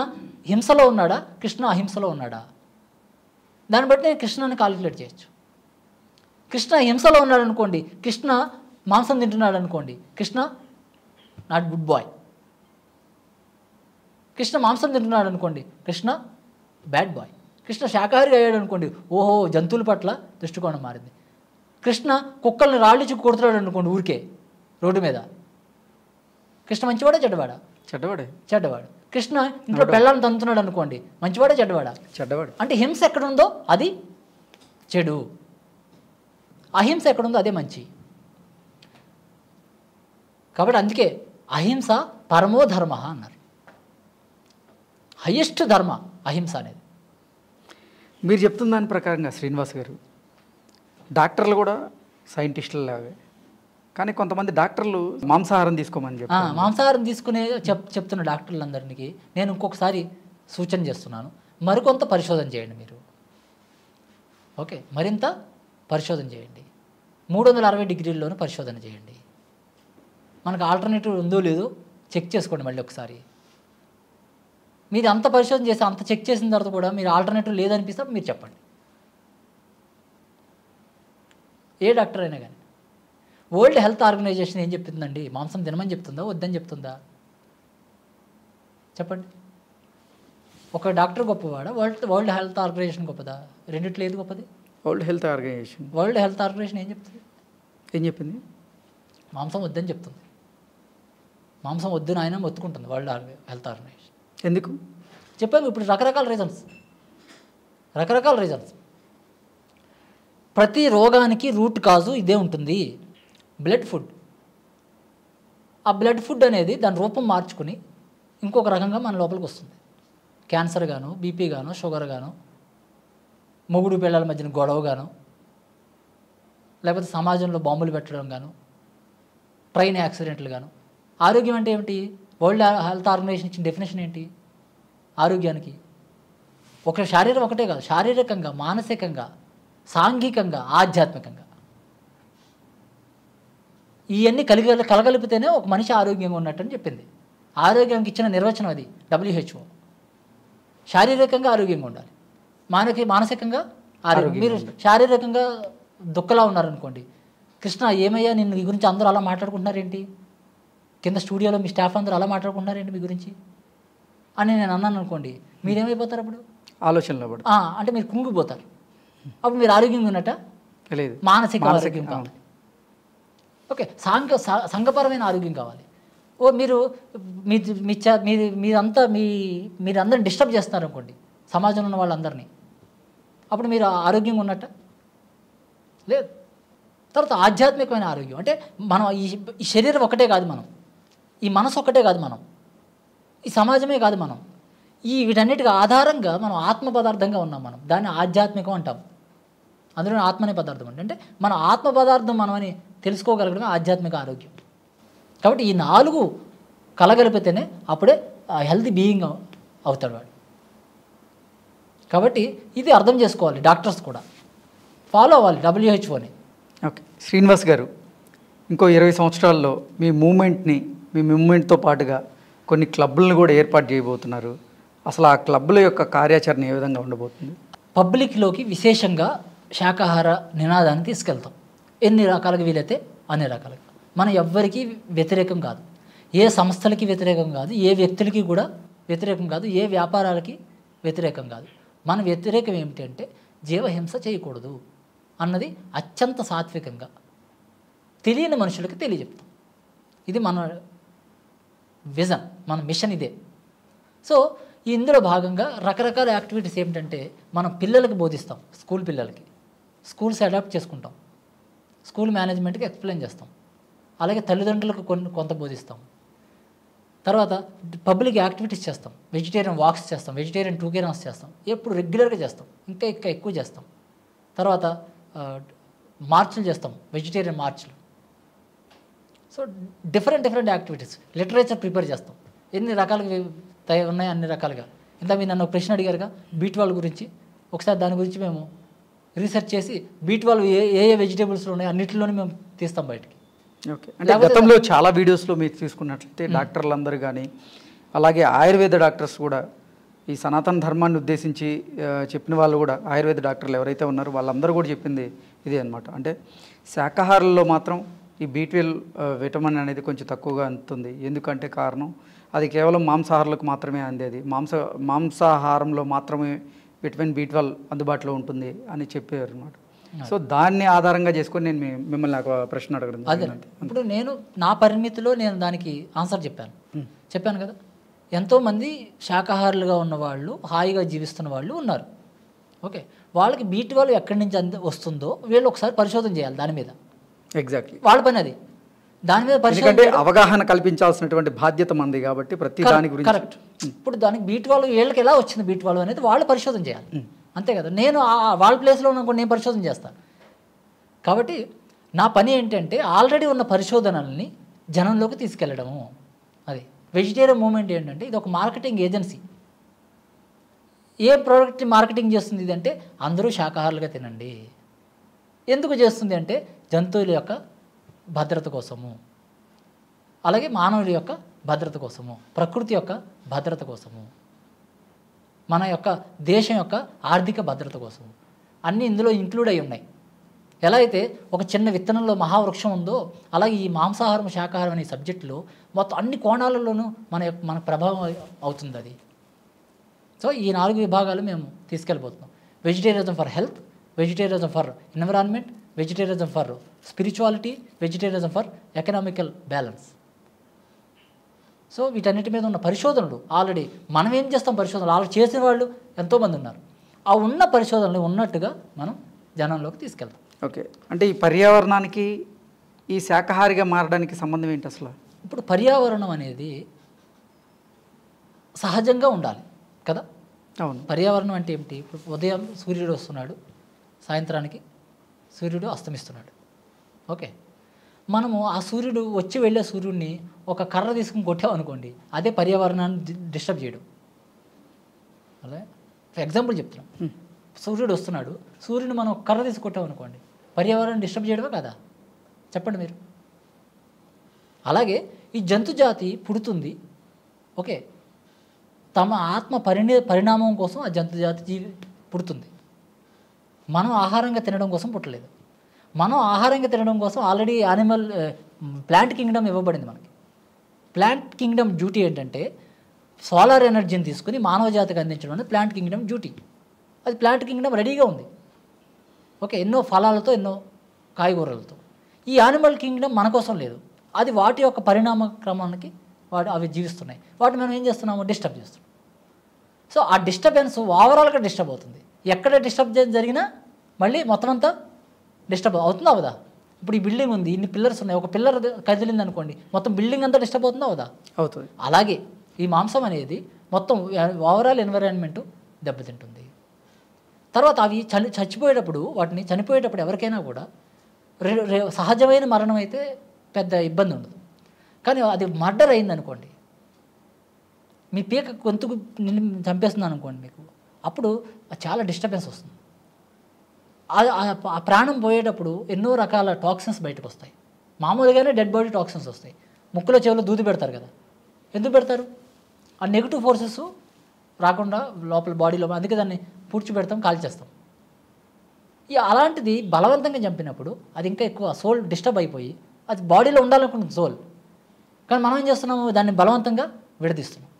హింసలో ఉన్నాడా, కృష్ణ అహింసలో ఉన్నాడా, దాన్ని బట్టి నేను కృష్ణని కాలిక్యులేట్ చేయొచ్చు. కృష్ణ హింసలో ఉన్నాడు అనుకోండి, కృష్ణ మాంసం తింటున్నాడు అనుకోండి, Krishna not good boy. Krishna మాంసం తింటున్నాడు అనుకోండి, కృష్ణ బ్యాడ్ బాయ్. కృష్ణ శాకాహారి అయ్యాడు అనుకోండి, ఓహో జంతువుల పట్ల దృష్టికోణం మారింది. కృష్ణ కుక్కల్ని రాళ్ళిచ్చి కొడుతున్నాడు అనుకోండి ఊరికే రోడ్డు మీద, కృష్ణ మంచివాడా చెడ్డవాడా? చెడ్డవాడు. కృష్ణ ఇంట్లో పెళ్ళాన్ని తంతున్నాడు అనుకోండి, మంచివాడా చెడ్డవాడు? అంటే హింస ఎక్కడుందో అది చెడు, అహింస ఎక్కడుందో అదే మంచి. కాబట్టి అందుకే అహింస పరమో ధర్మ అన్నారు. హయ్యెస్ట్ ధర్మ అహింస అనేది.
మీరు చెప్తున్న దాని ప్రకారంగా శ్రీనివాస్ గారు, డాక్టర్లు కూడా సైంటిస్టులు లాగే, కానీ కొంతమంది డాక్టర్లు మాంసాహారం తీసుకోమని చెప్పి
మాంసాహారం తీసుకునే చెప్తున్న డాక్టర్లందరికీ నేను ఇంకొకసారి సూచన చేస్తున్నాను, మరికొంత పరిశోధన చేయండి మీరు. ఓకే, మరింత పరిశోధన చేయండి. 360 డిగ్రీల్లోనూ పరిశోధన చేయండి. మనకు ఆల్టర్నేటివ్ ఉందో లేదో చెక్ చేసుకోండి మళ్ళీ ఒకసారి. మీరు అంత పరిశోధన చేసి అంత చెక్ చేసిన తర్వాత కూడా మీరు ఆల్టర్నేటివ్ లేదనిపిస్తే మీరు చెప్పండి. ఏ డాక్టర్ అయినా కానీ. వరల్డ్ హెల్త్ ఆర్గనైజేషన్ ఏం చెప్తుందండి? మాంసం తినమని చెప్తుందా, వద్దని చెప్తుందా? చెప్పండి. ఒక డాక్టర్ గొప్పవాడా, వరల్డ్ హెల్త్ ఆర్గనైజేషన్ గొప్పదా? రెండిట్లో ఏది గొప్పది?
వరల్డ్ హెల్త్ ఆర్గనైజేషన్ ఏం చెప్పింది?
మాంసం వద్దని చెప్తుంది. మాంసం వద్దని ఆయన మొత్తుకుంటుంది వరల్డ్ హెల్త్ ఆర్గనైజేషన్.
ఎందుకు
చెప్పాను ఇప్పుడు, రకరకాల రీజన్స్. ప్రతి రోగానికి రూట్ కాజు ఇదే ఉంటుంది, బ్లడ్ ఫుడ్. ఆ బ్లడ్ ఫుడ్ అనేది దాని రూపం మార్చుకుని ఇంకొక రకంగా మన లోపలికి వస్తుంది. క్యాన్సర్ గాను, బీపీ గాను, షుగర్ గాను, మొగుడు పిల్లల మధ్యన గొడవ గాను, లేకపోతే సమాజంలో బాంబులు పెట్టడం గాను, ట్రైన్ యాక్సిడెంట్లు గాను. ఆరోగ్యం అంటే ఏమిటి? వరల్డ్ హెల్త్ ఆర్గనైజేషన్ ఇచ్చిన డెఫినేషన్ ఏంటి ఆరోగ్యానికి? శరీరం ఒకటే కాదు, శారీరకంగా, మానసికంగా, సాంఘికంగా, ఆధ్యాత్మికంగా ఇవన్నీ కలగలిపితేనే ఒక మనిషి ఆరోగ్యంగా ఉన్నట్టని చెప్పింది. ఆరోగ్యానికి ఇచ్చిన నిర్వచనం అది WHO. శారీరకంగా ఆరోగ్యంగా ఉండాలి, మానసికంగా ఆరోగ్యం. మీరు శారీరకంగా దుఃఖలా ఉన్నారనుకోండి, కృష్ణ ఏమయ్యా నిన్ను ఈ గురించి అందరూ అలా మాట్లాడుకుంటున్నారేంటి, కింద స్టూడియోలో మీ స్టాఫ్ అందరూ అలా మాట్లాడుకుంటున్నారేంటి మీ గురించి అని నేను అన్నాను అనుకోండి, మీరేమైపోతారు అప్పుడు?
ఆలోచనలో పడు.
అంటే మీరు కుంగిపోతారు. అప్పుడు మీరు ఆరోగ్యంగా ఉన్నట్ట
లేదు,
మానసిక ఆరోగ్యం కావాలి. ఓకే, సంఘపరమైన ఆరోగ్యం కావాలి. మీరు మీరందరిని డిస్టర్బ్ చేస్తున్నారు అనుకోండి, సమాజంలో ఉన్న వాళ్ళందరినీ, అప్పుడు మీరు ఆరోగ్యంగా ఉన్నట్ట లేదు. తర్వాత ఆధ్యాత్మికమైన ఆరోగ్యం అంటే మనం ఈ శరీరం ఒకటే కాదు, మనం ఈ మనసు ఒకటే కాదు, మనం ఈ సమాజమే కాదు, మనం వీటన్నిటికి ఆధారంగా మనం ఆత్మ పదార్థంగా ఉన్నాం. మనం దాన్ని ఆధ్యాత్మికం అంటాం. అందులో ఆత్మనే పదార్థం అంటే మన ఆత్మ పదార్థం మనం అని తెలుసుకోగలగడమే ఆధ్యాత్మిక ఆరోగ్యం. కాబట్టి ఈ 4 కలగలిపితేనే అప్పుడే హెల్తీ బీయింగ్ అవుతాడు వాడు. కాబట్టి ఇది అర్థం చేసుకోవాలి, డాక్టర్స్ కూడా ఫాలో అవ్వాలి WHOని.
ఓకే శ్రీనివాస్ గారు, ఇంకో 20 సంవత్సరాల్లో మీ మూమెంట్తో పాటుగా కొన్ని క్లబ్బులను కూడా ఏర్పాటు చేయబోతున్నారు. అసలు ఆ క్లబ్బుల యొక్క కార్యాచరణ ఏ విధంగా ఉండబోతుంది?
పబ్లిక్లోకి విశేషంగా శాకాహార నినాదాన్ని తీసుకెళ్తాం. ఎన్ని రకాలుగా వీలైతే అన్ని రకాలుగా. మనం ఎవ్వరికీ వ్యతిరేకం కాదు, ఏ సంస్థలకి వ్యతిరేకం కాదు, ఏ వ్యక్తులకి కూడా వ్యతిరేకం కాదు, ఏ వ్యాపారాలకి వ్యతిరేకం కాదు. మన వ్యతిరేకం ఏమిటంటే జీవహింస చేయకూడదు అన్నది అత్యంత సాత్వికంగా తెలియని మనుషులకి తెలియజెప్తాం. ఇది మన విజన్, మన మిషన్ ఇదే. సో ఇందులో భాగంగా రకరకాల యాక్టివిటీస్ ఏమిటంటే మనం పిల్లలకి బోధిస్తాం, స్కూల్ పిల్లలకి, స్కూల్స్ అడాప్ట్ చేసుకుంటాం, స్కూల్ మేనేజ్మెంట్కి ఎక్స్ప్లెయిన్ చేస్తాం, అలాగే తల్లిదండ్రులకు కొంత బోధిస్తాం. తర్వాత పబ్లిక్ యాక్టివిటీస్ చేస్తాం, వెజిటేరియన్ వాక్స్ చేస్తాం, వెజిటేరియన్ టూకేరన్స్ చేస్తాం, ఎప్పుడు రెగ్యులర్గా చేస్తాం, ఇంకా ఎక్కువ చేస్తాం. తర్వాత మార్చులు చేస్తాం, వెజిటేరియన్ మార్చులు. So different activities. Literature prepare చేస్తాం, ఎన్ని రకాలుగా ఉన్నాయి అన్ని రకాలుగా. ఇంత మీరు నన్ను ఒక ప్రశ్న అడిగారుగా బీట్12 గురించి, ఒకసారి దాని గురించి మేము రీసెర్చ్ చేసి బీట్12 ఏ వెజిటేబుల్స్లో ఉన్నాయి అన్నింటిలోనే మేము తీస్తాం బయటికి.
ఓకే, అంటే గతంలో చాలా వీడియోస్లో మీరు తీసుకున్నట్లయితే డాక్టర్లందరూ కానీ అలాగే ఆయుర్వేద డాక్టర్స్ కూడా ఈ సనాతన ధర్మాన్ని ఉద్దేశించి చెప్పిన వాళ్ళు కూడా, ఆయుర్వేద డాక్టర్లు ఎవరైతే ఉన్నారో వాళ్ళందరూ కూడా చెప్పింది ఇదే అనమాట. అంటే శాకాహారంలో మాత్రం ఈ బీ12 విటమిన్ అనేది కొంచెం తక్కువగా అందుతుంది. ఎందుకంటే కారణం అది కేవలం మాంసాహారులకు మాత్రమే అందేది, మాంసాహారంలో మాత్రమే విటమిన్ బీ12 అందుబాటులో ఉంటుంది అని చెప్పారు అనమాట. సో దాన్ని ఆధారంగా చేసుకొని నేను మిమ్మల్ని ఒక ప్రశ్న అడగడం.
అదే ఇప్పుడు నేను నా పరిమితిలో నేను దానికి ఆన్సర్ చెప్పాను కదా. ఎంతోమంది శాకాహారులుగా ఉన్నవాళ్ళు, హాయిగా జీవిస్తున్న వాళ్ళు ఉన్నారు. ఓకే, వాళ్ళకి బీ12 ఎక్కడి నుంచి వస్తుందో వీళ్ళు ఒకసారి పరిశోధన చేయాలి దాని మీద.
ఎగ్జాక్ట్లీ వాళ్ళ
పని అది. దాని మీద
పరిశోధన, అవగాహన కల్పించాల్సినటువంటి బాధ్యత మంది కాబట్టి ప్రతి దాని గురించి.
కరెక్ట్. ఇప్పుడు దానికి బీ12 వీళ్ళకి ఎలా వచ్చింది బీ12 అనేది వాళ్ళు పరిశోధన చేయాలి, అంతే కదా. నేను వాళ్ళ ప్లేస్లో ఉన్న నేను పరిశోధన చేస్తాను. కాబట్టి నా పని ఏంటంటే ఆల్రెడీ ఉన్న పరిశోధనల్ని జనంలోకి తీసుకెళ్ళడము. అది వెజిటేరియన్ మూవ్మెంట్ ఏంటంటే ఇది ఒక మార్కెటింగ్ ఏజెన్సీ. ఏ ప్రోడక్ట్ మార్కెటింగ్ చేస్తుంది ఇది అంటే అందరూ శాకాహారులుగా తినండి. ఎందుకు చేస్తుంది అంటే జంతువుల యొక్క భద్రత కోసము, అలాగే మానవుల యొక్క భద్రత కోసము, ప్రకృతి యొక్క భద్రత కోసము, మన యొక్క దేశం యొక్క ఆర్థిక భద్రత కోసము అన్నీ ఇందులో ఇంక్లూడ్ అయి ఉన్నాయి. ఎలా అయితే ఒక చిన్న విత్తనంలో మహావృక్షం ఉందో అలాగే ఈ మాంసాహారం శాకాహారం అనే సబ్జెక్టులో మొత్తం అన్ని కోణాలలోనూ మన ప్రభావం అవుతుంది అది. సో ఈ 4 విభాగాలు మేము తీసుకెళ్ళిపోతున్నాం. Vegetarianism for health, vegetarianism for environment, vegetarianism for spirituality, vegetarianism for economical balance. So వీటన్నిటి మీద ఉన్న పరిశోధనలు ఆల్రెడీ మనం ఏం చేస్తాం, పరిశోధనలు ఆల్రెడీ చేసిన వాళ్ళు ఎంతోమంది ఉన్నారు. ఆ ఉన్న పరిశోధనలు ఉన్నట్టుగా మనం జనంలోకి తీసుకెళ్తాం.
ఓకే, అంటే ఈ పర్యావరణానికి ఈ శాకాహారిగా మారడానికి సంబంధం ఏంటి అసలు?
ఇప్పుడు పర్యావరణం అనేది సహజంగా ఉండాలి కదా.
అవును,
పర్యావరణం అంటే ఏమిటి? ఇప్పుడు ఉదయం సూర్యుడు వస్తున్నాడు, సాయంత్రానికి సూర్యుడు అస్తమిస్తున్నాడు. ఓకే, మనము ఆ సూర్యుడు వచ్చి వెళ్ళే సూర్యుడిని ఒక కర్ర తీసుకుని కొట్టామనుకోండి, అదే పర్యావరణాన్ని డిస్టర్బ్ చేయడం. అదే ఎగ్జాంపుల్ చెప్తున్నాం. సూర్యుడు వస్తున్నాడు, సూర్యుని మనం కర్ర తీసి కొట్టామనుకోండి, పర్యావరణాన్ని డిస్టర్బ్ చేయడమే కదా, చెప్పండి మీరు. అలాగే ఈ జంతు జాతి పుడుతుంది. ఓకే, తమ ఆత్మ పరిణామం కోసం ఆ జంతు జాతి పుడుతుంది. మనం ఆహారంగా తినడం కోసం పుట్టలేదు. మనం ఆహారంగా తినడం కోసం ఆల్రెడీ ప్లాంట్ కింగ్డమ్ ఇవ్వబడింది మనకి. ప్లాంట్ కింగ్డమ్ డ్యూటీ ఏంటంటే సోలార్ ఎనర్జీని తీసుకుని మానవ జాతికి అందించడం అనేది ప్లాంట్ కింగ్డమ్ డ్యూటీ. అది ప్లాంట్ కింగ్డమ్ రెడీగా ఉంది. ఓకే, ఎన్నో ఫలాలతో, ఎన్నో కాయగూరలతో. ఈ యానిమల్ కింగ్డమ్ మన కోసం లేదు. అది వాటి యొక్క పరిణామ క్రమానికి అవి జీవిస్తున్నాయి. వాటిని మనం ఏం చేస్తున్నాము, డిస్టర్బ్ చేస్తున్నాం. సో ఆ డిస్టర్బెన్స్ ఓవరాల్గా డిస్టర్బ్ అవుతుంది. ఎక్కడ డిస్టర్బ్ జరిగినా మళ్ళీ మొత్తం అంతా డిస్టర్బ్ అవుతుందా అవదా? ఇప్పుడు ఈ బిల్డింగ్ ఉంది, ఇన్ని పిల్లర్స్ ఉన్నాయి, ఒక పిల్లర్ కదిలింది అనుకోండి, మొత్తం బిల్డింగ్ అంతా డిస్టర్బ్ అవుతుందా అవదా?
అవుతుంది.
అలాగే ఈ మాంసం అనేది మొత్తం ఓవరాల్ ఎన్విరాన్మెంట్ దెబ్బతింటుంది. తర్వాత అవి చనిపోయేటప్పుడు ఎవరికైనా కూడా సహజమైన మరణం అయితే పెద్ద ఇబ్బంది ఉండదు. కానీ అది మర్డర్ అయిందనుకోండి, మీ పీక గొంతుకు చంపేస్తుంది అనుకోండి మీకు, అప్పుడు చాలా డిస్టర్బెన్స్ వస్తుంది. ఆ ప్రాణం పోయేటప్పుడు ఎన్నో రకాల టాక్సిన్స్ బయటకు వస్తాయి. మామూలుగానే డెడ్ బాడీ టాక్సిన్స్ వస్తాయి. ముక్కులో చెవులో దూది పెడతారు కదా, ఎందుకు పెడతారు? ఆ నెగిటివ్ ఫోర్సెస్ రాకుండా లోపల బాడీలో, అందుకే దాన్ని పూడ్చిపెడతాం, కాల్చేస్తాం. అలాంటిది బలవంతంగా చంపినప్పుడు అది ఇంకా ఎక్కువ సోల్ డిస్టర్బ్ అయిపోయి అది బాడీలో ఉండాలనుకుంటుంది సోల్, కానీ మనం ఏం చేస్తున్నాము, దాన్ని బలవంతంగా విడదీస్తున్నాం.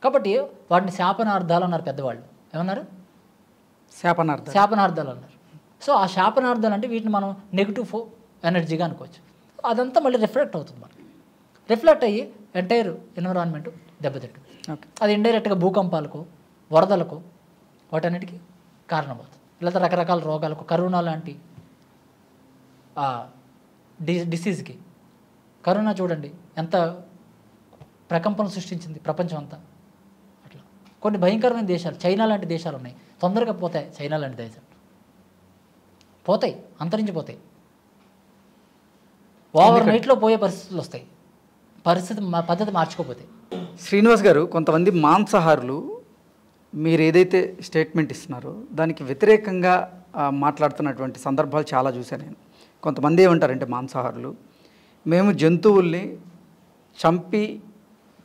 కాబట్టి వాటిని శాపనార్థాలు అన్నారు పెద్దవాళ్ళు. ఏమన్నారు? శాపనార్థాలు అన్నారు. సో ఆ శాపనార్థాలు అంటే వీటిని మనం నెగిటివ్ ఎనర్జీగా అనుకోవచ్చు. అదంతా మళ్ళీ రిఫ్లెక్ట్ అవుతుంది మనకి. రిఫ్లెక్ట్ అయ్యి ఎంటైర్ ఎన్విరాన్మెంట్ దెబ్బతింటుంది. అది ఇండైరెక్ట్గా భూకంపాలకు, వరదలకు, వాటన్నిటికీ కారణమవుతుంది. లేదా రకరకాల రోగాలకు, కరోనా లాంటి డిసీజ్కి. కరోనా చూడండి ఎంత ప్రకంపన సృష్టించింది ప్రపంచం అంతా. అట్లా కొన్ని భయంకరమైన దేశాలు, చైనా లాంటి దేశాలు ఉన్నాయి, తొందరగా పోతాయి. చైనా లాంటి దేశాలు పోతాయి, అంతరించిపోతాయి. ఓవర్ నైట్లో పోయే పరిస్థితులు వస్తాయి, పద్ధతి మార్చుకోపోతే.
శ్రీనివాస్ గారు, కొంతమంది మాంసాహారులు మీరు ఏదైతే స్టేట్మెంట్ ఇస్తున్నారో దానికి వ్యతిరేకంగా మాట్లాడుతున్నటువంటి సందర్భాలు చాలా చూశాను నేను. కొంతమంది ఏమంటారంటే మాంసాహారులు, మేము జంతువుల్ని చంపి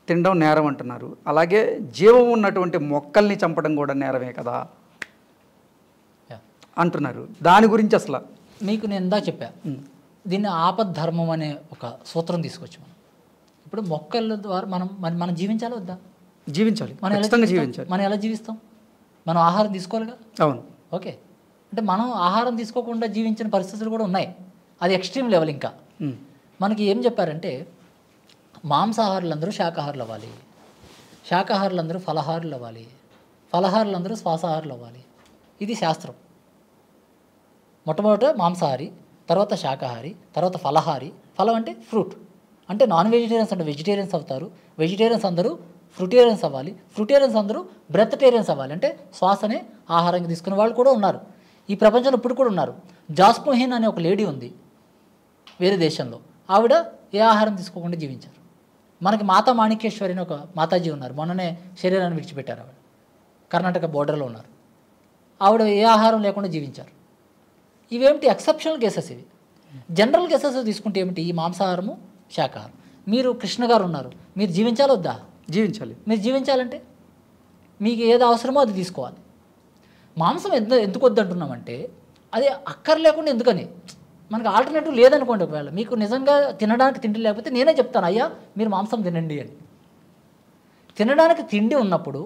తినడం నేరం అంటున్నారు, అలాగే జీవం ఉన్నటువంటి మొక్కల్ని చంపడం కూడా నేరమే కదా అంటున్నారు. దాని గురించి అసలు
మీకు నేను ఇందా చెప్పా, దీన్ని ఆపద్ధర్మం అనే ఒక సూత్రం తీసుకొచ్చి మనం ఇప్పుడు మొక్కల ద్వారా మనం జీవించాలి వద్దా?
జీవించాలి, జీవించాలి.
మనం ఎలా జీవిస్తాం? మనం ఆహారం తీసుకోవాలిగా.
అవును,
ఓకే. అంటే మనం ఆహారం తీసుకోకుండా జీవించిన పరిస్థితులు కూడా ఉన్నాయి. అది ఎక్స్ట్రీమ్ లెవెల్. ఇంకా మనకి ఏం చెప్పారంటే మాంసాహారులందరూ శాకాహారులు అవ్వాలి, శాకాహారులందరూ ఫలహారులు అవ్వాలి, ఫలహారులందరూ శ్వాసాహారులు అవ్వాలి. ఇది శాస్త్రం. మొట్టమొదట మాంసాహారి, తర్వాత శాకాహారి, తర్వాత ఫలహారి. ఫలం అంటే ఫ్రూట్, అంటే నాన్ వెజిటేరియన్స్ అంటే వెజిటేరియన్స్ అవుతారు, వెజిటేరియన్స్ అందరూ ఫ్రూటేరియన్స్ అవ్వాలి, ఫ్రూటేరియన్స్ అందరూ బ్రెత్టేరియన్స్ అవ్వాలి, అంటే శ్వాసనే ఆహారంగా తీసుకునే వాళ్ళు కూడా ఉన్నారు ఈ ప్రపంచంలో, ఇప్పుడు కూడా ఉన్నారు. జాస్మోహిన్ అనే ఒక లేడీ ఉంది వేరే దేశంలో, ఆవిడ ఏ ఆహారం తీసుకోకుండా జీవించారు. మనకి మాతా మాణిక్యేశ్వరి అని ఒక మాతాజీ ఉన్నారు, మొన్ననే శరీరాన్ని విడిచిపెట్టారు. ఆవిడ కర్ణాటక బోర్డర్లో ఉన్నారు. ఆవిడ ఏ ఆహారం లేకుండా జీవించారు. ఇవేమిటి ఎక్సెప్షనల్ కేసెస్ ఇవి. జనరల్ కేసెస్ తీసుకుంటే ఏమిటి? ఈ మాంసాహారము, శాకాహారం. మీరు కృష్ణ గారు ఉన్నారు, మీరు జీవించాలి వద్దా?
జీవించాలి.
మీరు జీవించాలంటే మీకు ఏది అవసరమో అది తీసుకోవాలి. మాంసం ఎందుకు వద్దంటున్నామంటే అది అక్కర్లేకుండా. ఎందుకని? మనకు ఆల్టర్నేటివ్ లేదనుకోండి. ఒకవేళ మీకు నిజంగా తినడానికి తిండి లేకపోతే నేనే చెప్తాను, అయ్యా మీరు మాంసం తినండి అని. తినడానికి తిండి ఉన్నప్పుడు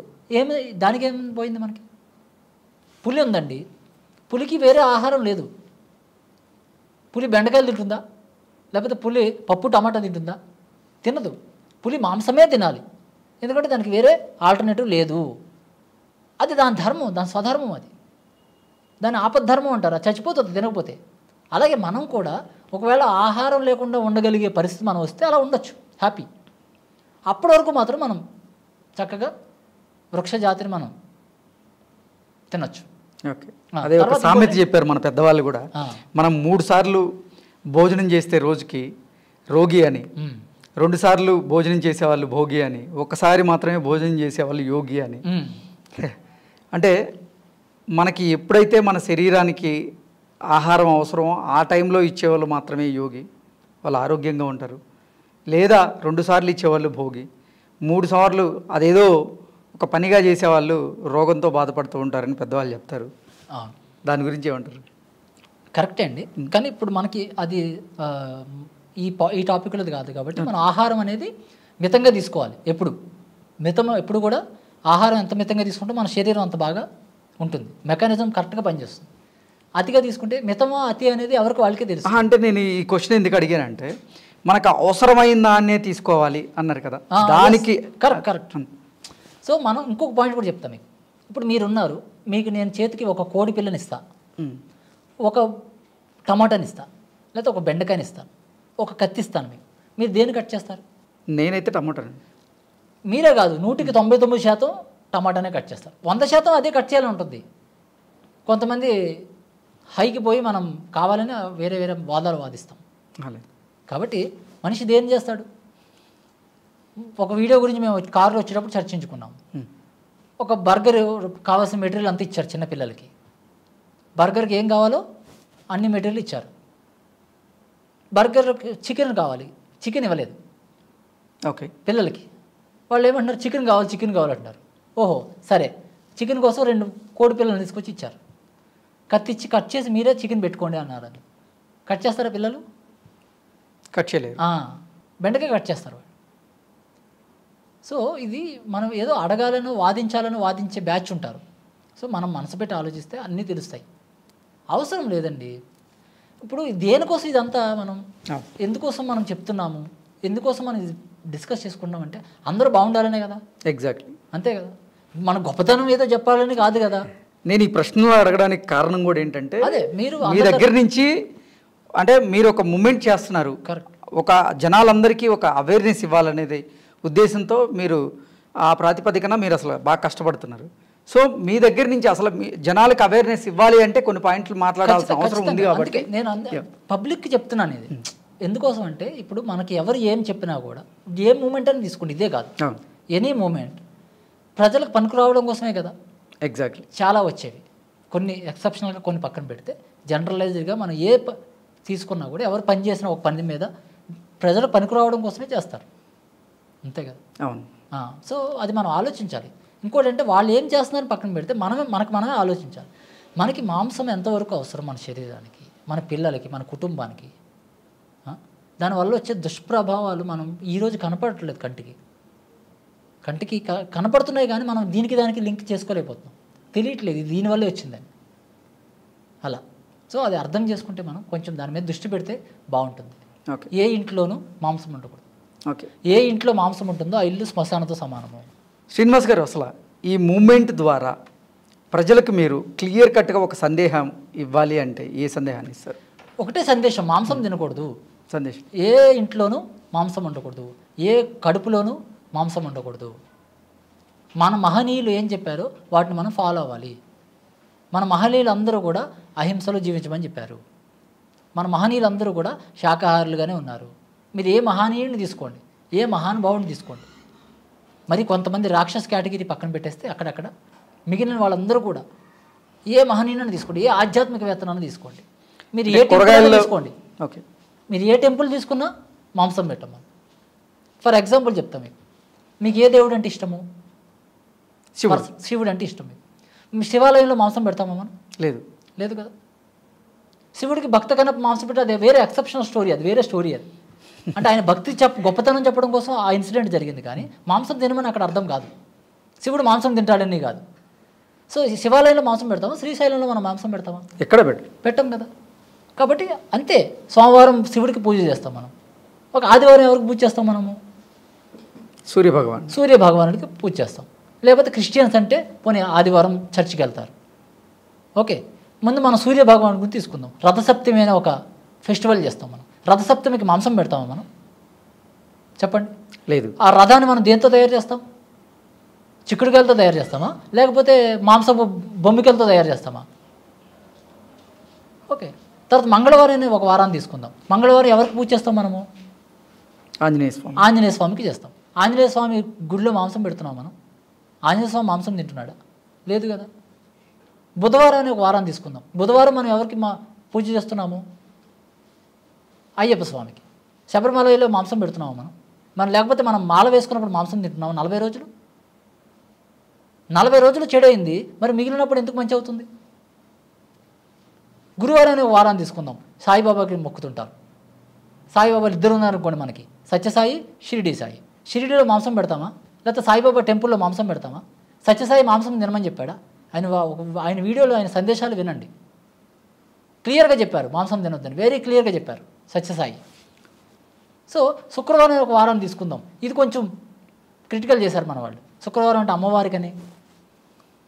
దానికి ఏం పోయింది? మనకి పులి ఉందండి, పులికి వేరే ఆహారం లేదు. పులి బెండకాయలు తింటుందా? లేకపోతే పులి పప్పు టమాటా తింటుందా? తినదు. పులి మాంసమే తినాలి, ఎందుకంటే దానికి వేరే ఆల్టర్నేటివ్ లేదు. అది దాని ధర్మం, దాని స్వధర్మం. అది దాన్ని ఆపద్ధర్మం అంటారు. అది చచ్చిపోతుంది తినకపోతే. అలాగే మనం కూడా ఒకవేళ ఆహారం లేకుండా ఉండగలిగే పరిస్థితి మనం వస్తే అలా ఉండొచ్చు, హ్యాపీ. అప్పటి వరకు మాత్రం మనం చక్కగా వృక్ష జాతిని మనం తినొచ్చు.
ఓకే, అదే ఒక సామెత చెప్పారు మన పెద్దవాళ్ళు కూడా, మనం 3 సార్లు భోజనం చేస్తే రోజుకి రోగి అని, 2 సార్లు భోజనం చేసేవాళ్ళు భోగి అని, ఒక్కసారి మాత్రమే భోజనం చేసేవాళ్ళు యోగి అని. అంటే మనకి ఎప్పుడైతే మన శరీరానికి ఆహారం అవసరమో ఆ టైంలో ఇచ్చేవాళ్ళు మాత్రమే యోగి, వాళ్ళు ఆరోగ్యంగా ఉంటారు. లేదా 2 సార్లు ఇచ్చేవాళ్ళు భోగి, 3 సార్లు అదేదో ఒక పనిగా చేసేవాళ్ళు రోగంతో బాధపడుతూ ఉంటారని పెద్దవాళ్ళు చెప్తారు. దాని గురించి ఏమంటారు?
కరెక్టే అండి. కానీ ఇప్పుడు మనకి అది ఈ టాపిక్లో కాదు కాబట్టి మనం ఆహారం అనేది మితంగా తీసుకోవాలి. ఎప్పుడు కూడా ఆహారం ఎంత మితంగా తీసుకుంటే మన శరీరం అంత బాగా ఉంటుంది, మెకానిజం కరెక్ట్గా పనిచేస్తుంది. అతిగా తీసుకుంటే మితమా అతి అనేది ఎవరికి వాళ్ళకే తెలుసు.
అంటే నేను ఈ క్వశ్చన్ ఎందుకు అడిగానంటే మనకు అవసరమైన దాన్నే తీసుకోవాలి అన్నారు కదా, దానికి
కరెక్ట్. సో మనం ఇంకొక పాయింట్ కూడా చెప్తాను మీకు. ఇప్పుడు మీరున్నారు, మీకు నేను చేతికి ఒక కోడి పిల్లని ఇస్తా, ఒక టమాటాని ఇస్తా, లేకపోతే ఒక బెండకాయని ఇస్తాను, ఒక కత్తి ఇస్తాను. మీరు దేన్ని కట్ చేస్తారు?
నేనైతే టమాటాని.
మీరే కాదు, 99% టమాటానే కట్ చేస్తారు, 100% అదే కట్ చేయాలని ఉంటుంది. కొంతమంది హైకి పోయి మనం కావాలని వేరే వేరే వాదాలు వాదిస్తాం. కాబట్టి మనిషి దేని చేస్తాడు? ఒక వీడియో గురించి మేము కారులో వచ్చేటప్పుడు చర్చించుకున్నాం. ఒక బర్గర్ కావాల్సిన మెటీరియల్ అంతా ఇచ్చారు చిన్నపిల్లలకి. బర్గర్కి ఏం కావాలో అన్ని మెటీరియల్ ఇచ్చారు. బర్గర్ చికెన్ కావాలి, చికెన్ ఇవ్వలేదు.
ఓకే,
పిల్లలకి వాళ్ళు ఏమంటున్నారు, చికెన్ కావాలంటున్నారు. ఓహో సరే, చికెన్ కోసం 2 కోడి పిల్లలు తీసుకొచ్చి ఇచ్చారు. కట్ చేసి మీరే చికెన్ పెట్టుకోండి అన్నారు. కట్ చేస్తారా పిల్లలు?
కట్ చేయలేరు.
బెండకాయ కట్ చేస్తారు వాళ్ళు. సో ఇది మనం ఏదో అడగాలను వాదించే బ్యాచ్ ఉంటారు. సో మనం మనసు పెట్టి ఆలోచిస్తే అన్నీ తెలుస్తాయి. అవసరం లేదండి. ఇప్పుడు దేనికోసం ఇదంతా మనం ఎందుకోసం మనం చెప్తున్నాము, ఎందుకోసం మనం డిస్కస్ చేసుకుంటామంటే అందరూ బాగుండాలనే కదా.
ఎగ్జాక్ట్లీ,
అంతే కదా. మన గొప్పతనం ఏదో చెప్పాలని కాదు కదా.
నేను ఈ ప్రశ్నలు అడగడానికి కారణం కూడా ఏంటంటే,
అదే మీరు
మీ దగ్గర నుంచి అంటే మీరు ఒక మూమెంట్ చేస్తున్నారు,
కరెక్ట్,
ఒక జనాలందరికీ ఒక అవేర్నెస్ ఇవ్వాలనేది ఉద్దేశంతో మీరు ఆ ప్రాతిపదికన మీరు అసలు బాగా కష్టపడుతున్నారు. సో మీ దగ్గర నుంచి అసలు జనాలకు అవేర్నెస్ ఇవ్వాలి అంటే కొన్ని పాయింట్లు మాట్లాడాల్సిన అవసరం ఉంది. కాబట్టి
నేను పబ్లిక్కి చెప్తున్నాను ఇది. ఎందుకోసం అంటే ఇప్పుడు మనకి ఎవరు ఏం చెప్పినా కూడా ఏ మూమెంట్ అని తీసుకోండి, ఇదే కాదు, ఎనీ మూమెంట్ ప్రజలకు పనికి రావడం కోసమే కదా.
ఎగ్జాక్ట్లీ,
చాలా వచ్చేవి, కొన్ని ఎక్సెప్షనల్గా కొన్ని పక్కన పెడితే జనరలైజ్డ్గా మనం తీసుకున్నా కూడా ఎవరు పని చేసిన ఒక పని మీద ప్రజలు పనికి రావడం కోసమే చేస్తారు, అంతే కదా.
అవును.
సో అది మనం ఆలోచించాలి. ఇంకోటి అంటే వాళ్ళు ఏం చేస్తున్నారని పక్కన పెడితే మనమే ఆలోచించాలి. మనకి మాంసం ఎంతవరకు అవసరం మన శరీరానికి, మన పిల్లలకి, మన కుటుంబానికి. దానివల్ల వచ్చే దుష్ప్రభావాలు మనం ఈరోజు కనపడట్లేదు, కంటికి కనపడుతున్నాయి కానీ మనం దానికి లింక్ చేసుకోలేకపోతున్నాం, తెలియట్లేదు ఇది దీనివల్లే వచ్చిందని అలా. సో అది అర్థం చేసుకుంటే మనం కొంచెం దాని మీద దృష్టి పెడితే బాగుంటుంది. ఏ ఇంట్లోనూ మాంసం ఉండకూడదు. ఏ ఇంట్లో మాంసం ఉంటుందో ఆ ఇల్లు శ్మశానంతో సమానము.
శ్రీనివాస్ గారు, అసలు ఈ మూమెంట్ ద్వారా ప్రజలకు మీరు క్లియర్ కట్గా ఒక సందేహం ఇవ్వాలి అంటే ఏ సందేహాన్ని ఇస్తారు?
ఒకటే సందేశం, మాంసం తినకూడదు
సందేశం.
ఏ ఇంట్లోనూ మాంసం ఉండకూడదు, ఏ కడుపులోనూ మాంసం ఉండకూడదు. మన మహనీయులు ఏం చెప్పారో వాటిని మనం ఫాలో అవ్వాలి. మన మహనీయులు అందరూ కూడా అహింసలో జీవించమని చెప్పారు. మన మహనీయులందరూ కూడా శాకాహారులుగానే ఉన్నారు. మీరు ఏ మహనీయుడిని తీసుకోండి, ఏ మహానుభావుడిని తీసుకోండి, మరి కొంతమంది రాక్షస కేటగిరీ పక్కన పెట్టేస్తే అక్కడక్కడ మిగిలిన వాళ్ళందరూ కూడా ఏ మహనీయుని తీసుకోండి, ఏ ఆధ్యాత్మికవేత్తనాన్ని తీసుకోండి, మీరు ఏ టెంపుల్ తీసుకోండి, మీరు ఏ టెంపుల్ తీసుకున్నా మాంసం పెట్టమని. ఫర్ ఎగ్జాంపుల్ చెప్తాం, మీకు ఏ దేవుడు అంటే ఇష్టము? శివుడు అంటే ఇష్టం. మీకు శివాలయంలో మాంసం పెడతామా మనం? లేదు కదా. శివుడికి భక్త కన్నా మాంసం పెట్టే అది వేరే ఎక్సెప్షనల్ స్టోరీ, అది వేరే స్టోరీ. అది అంటే ఆయన భక్తి గొప్పతనం చెప్పడం కోసం ఆ ఇన్సిడెంట్ జరిగింది, కానీ మాంసం తినమని అక్కడ అర్థం కాదు. శివుడు మాంసం తింటాడని కాదు. సో శివాలయంలో మాంసం పెడతామా, శ్రీశైలంలో మనం మాంసం పెడతామా?
ఎక్కడ
పెట్టాం కదా. కాబట్టి అంతే, సోమవారం శివుడికి పూజ చేస్తాం మనం, ఒక ఆదివారం ఎవరికి పూజ చేస్తాం మనము? సూర్యభగవానుడికి పూజ చేస్తాం. లేకపోతే క్రిస్టియన్స్ అంటే పోనీ ఆదివారం చర్చికి వెళ్తారు. ఓకే, ముందు మనం సూర్యభగవాను గురించి తీసుకుందాం. రథసప్తమి అనే ఒక ఫెస్టివల్ చేస్తాం మనం. రథసప్తమికి మాంసం పెడతామా మనం? చెప్పండి.
లేదు.
ఆ రథాన్ని మనం దేంతో తయారు చేస్తాం? చిక్కుడుకాయలతో తయారు చేస్తామా, లేకపోతే మాంసపు బొమ్మికలతో తయారు చేస్తామా? ఓకే, తర్వాత మంగళవారం ఒక వారాన్ని తీసుకుందాం. మంగళవారం ఎవరికి పూజ చేస్తాం మనము? ఆంజనేయ స్వామికి చేస్తాం. ఆంజనేయ స్వామి గుడిలో మాంసం పెడుతున్నాం మనం. ఆంజనేయ స్వామి మాంసం తింటున్నాడా? లేదు కదా. బుధవారం ఒక వారాన్ని తీసుకుందాం. బుధవారం మనం ఎవరికి పూజ చేస్తున్నాము? అయ్యప్ప స్వామికి. శబరిమలలో మాంసం పెడుతున్నాము మనం లేకపోతే మనం మాల వేసుకున్నప్పుడు మాంసం తింటున్నాము 40 రోజులు. 40 రోజులు చెడైంది, మరి మిగిలినప్పుడు ఎందుకు మంచి అవుతుంది? గురువారం ఒక వారాన్ని తీసుకుందాం. సాయిబాబాకి మొక్కుతుంటారు. సాయిబాబాలు ఇద్దరు ఉన్నారనుకోండి మనకి, సత్యసాయి, షిరిడి సాయి. షిరిడిలో మాంసం పెడతామా, లేకపోతే సాయిబాబా టెంపుల్లో మాంసం పెడతామా? సత్యసాయి మాంసం తినమని చెప్పాడా? ఆయన వీడియోలో ఆయన సందేశాలు వినండి, క్లియర్గా చెప్పారు మాంసం తినొద్దని, వెరీ క్లియర్గా చెప్పారు సత్యసాయి. సో శుక్రవారం ఒక వారాన్ని తీసుకుందాం. ఇది కొంచెం క్రిటికల్ చేశారు మన వాళ్ళు. శుక్రవారం అంటే అమ్మవారికని.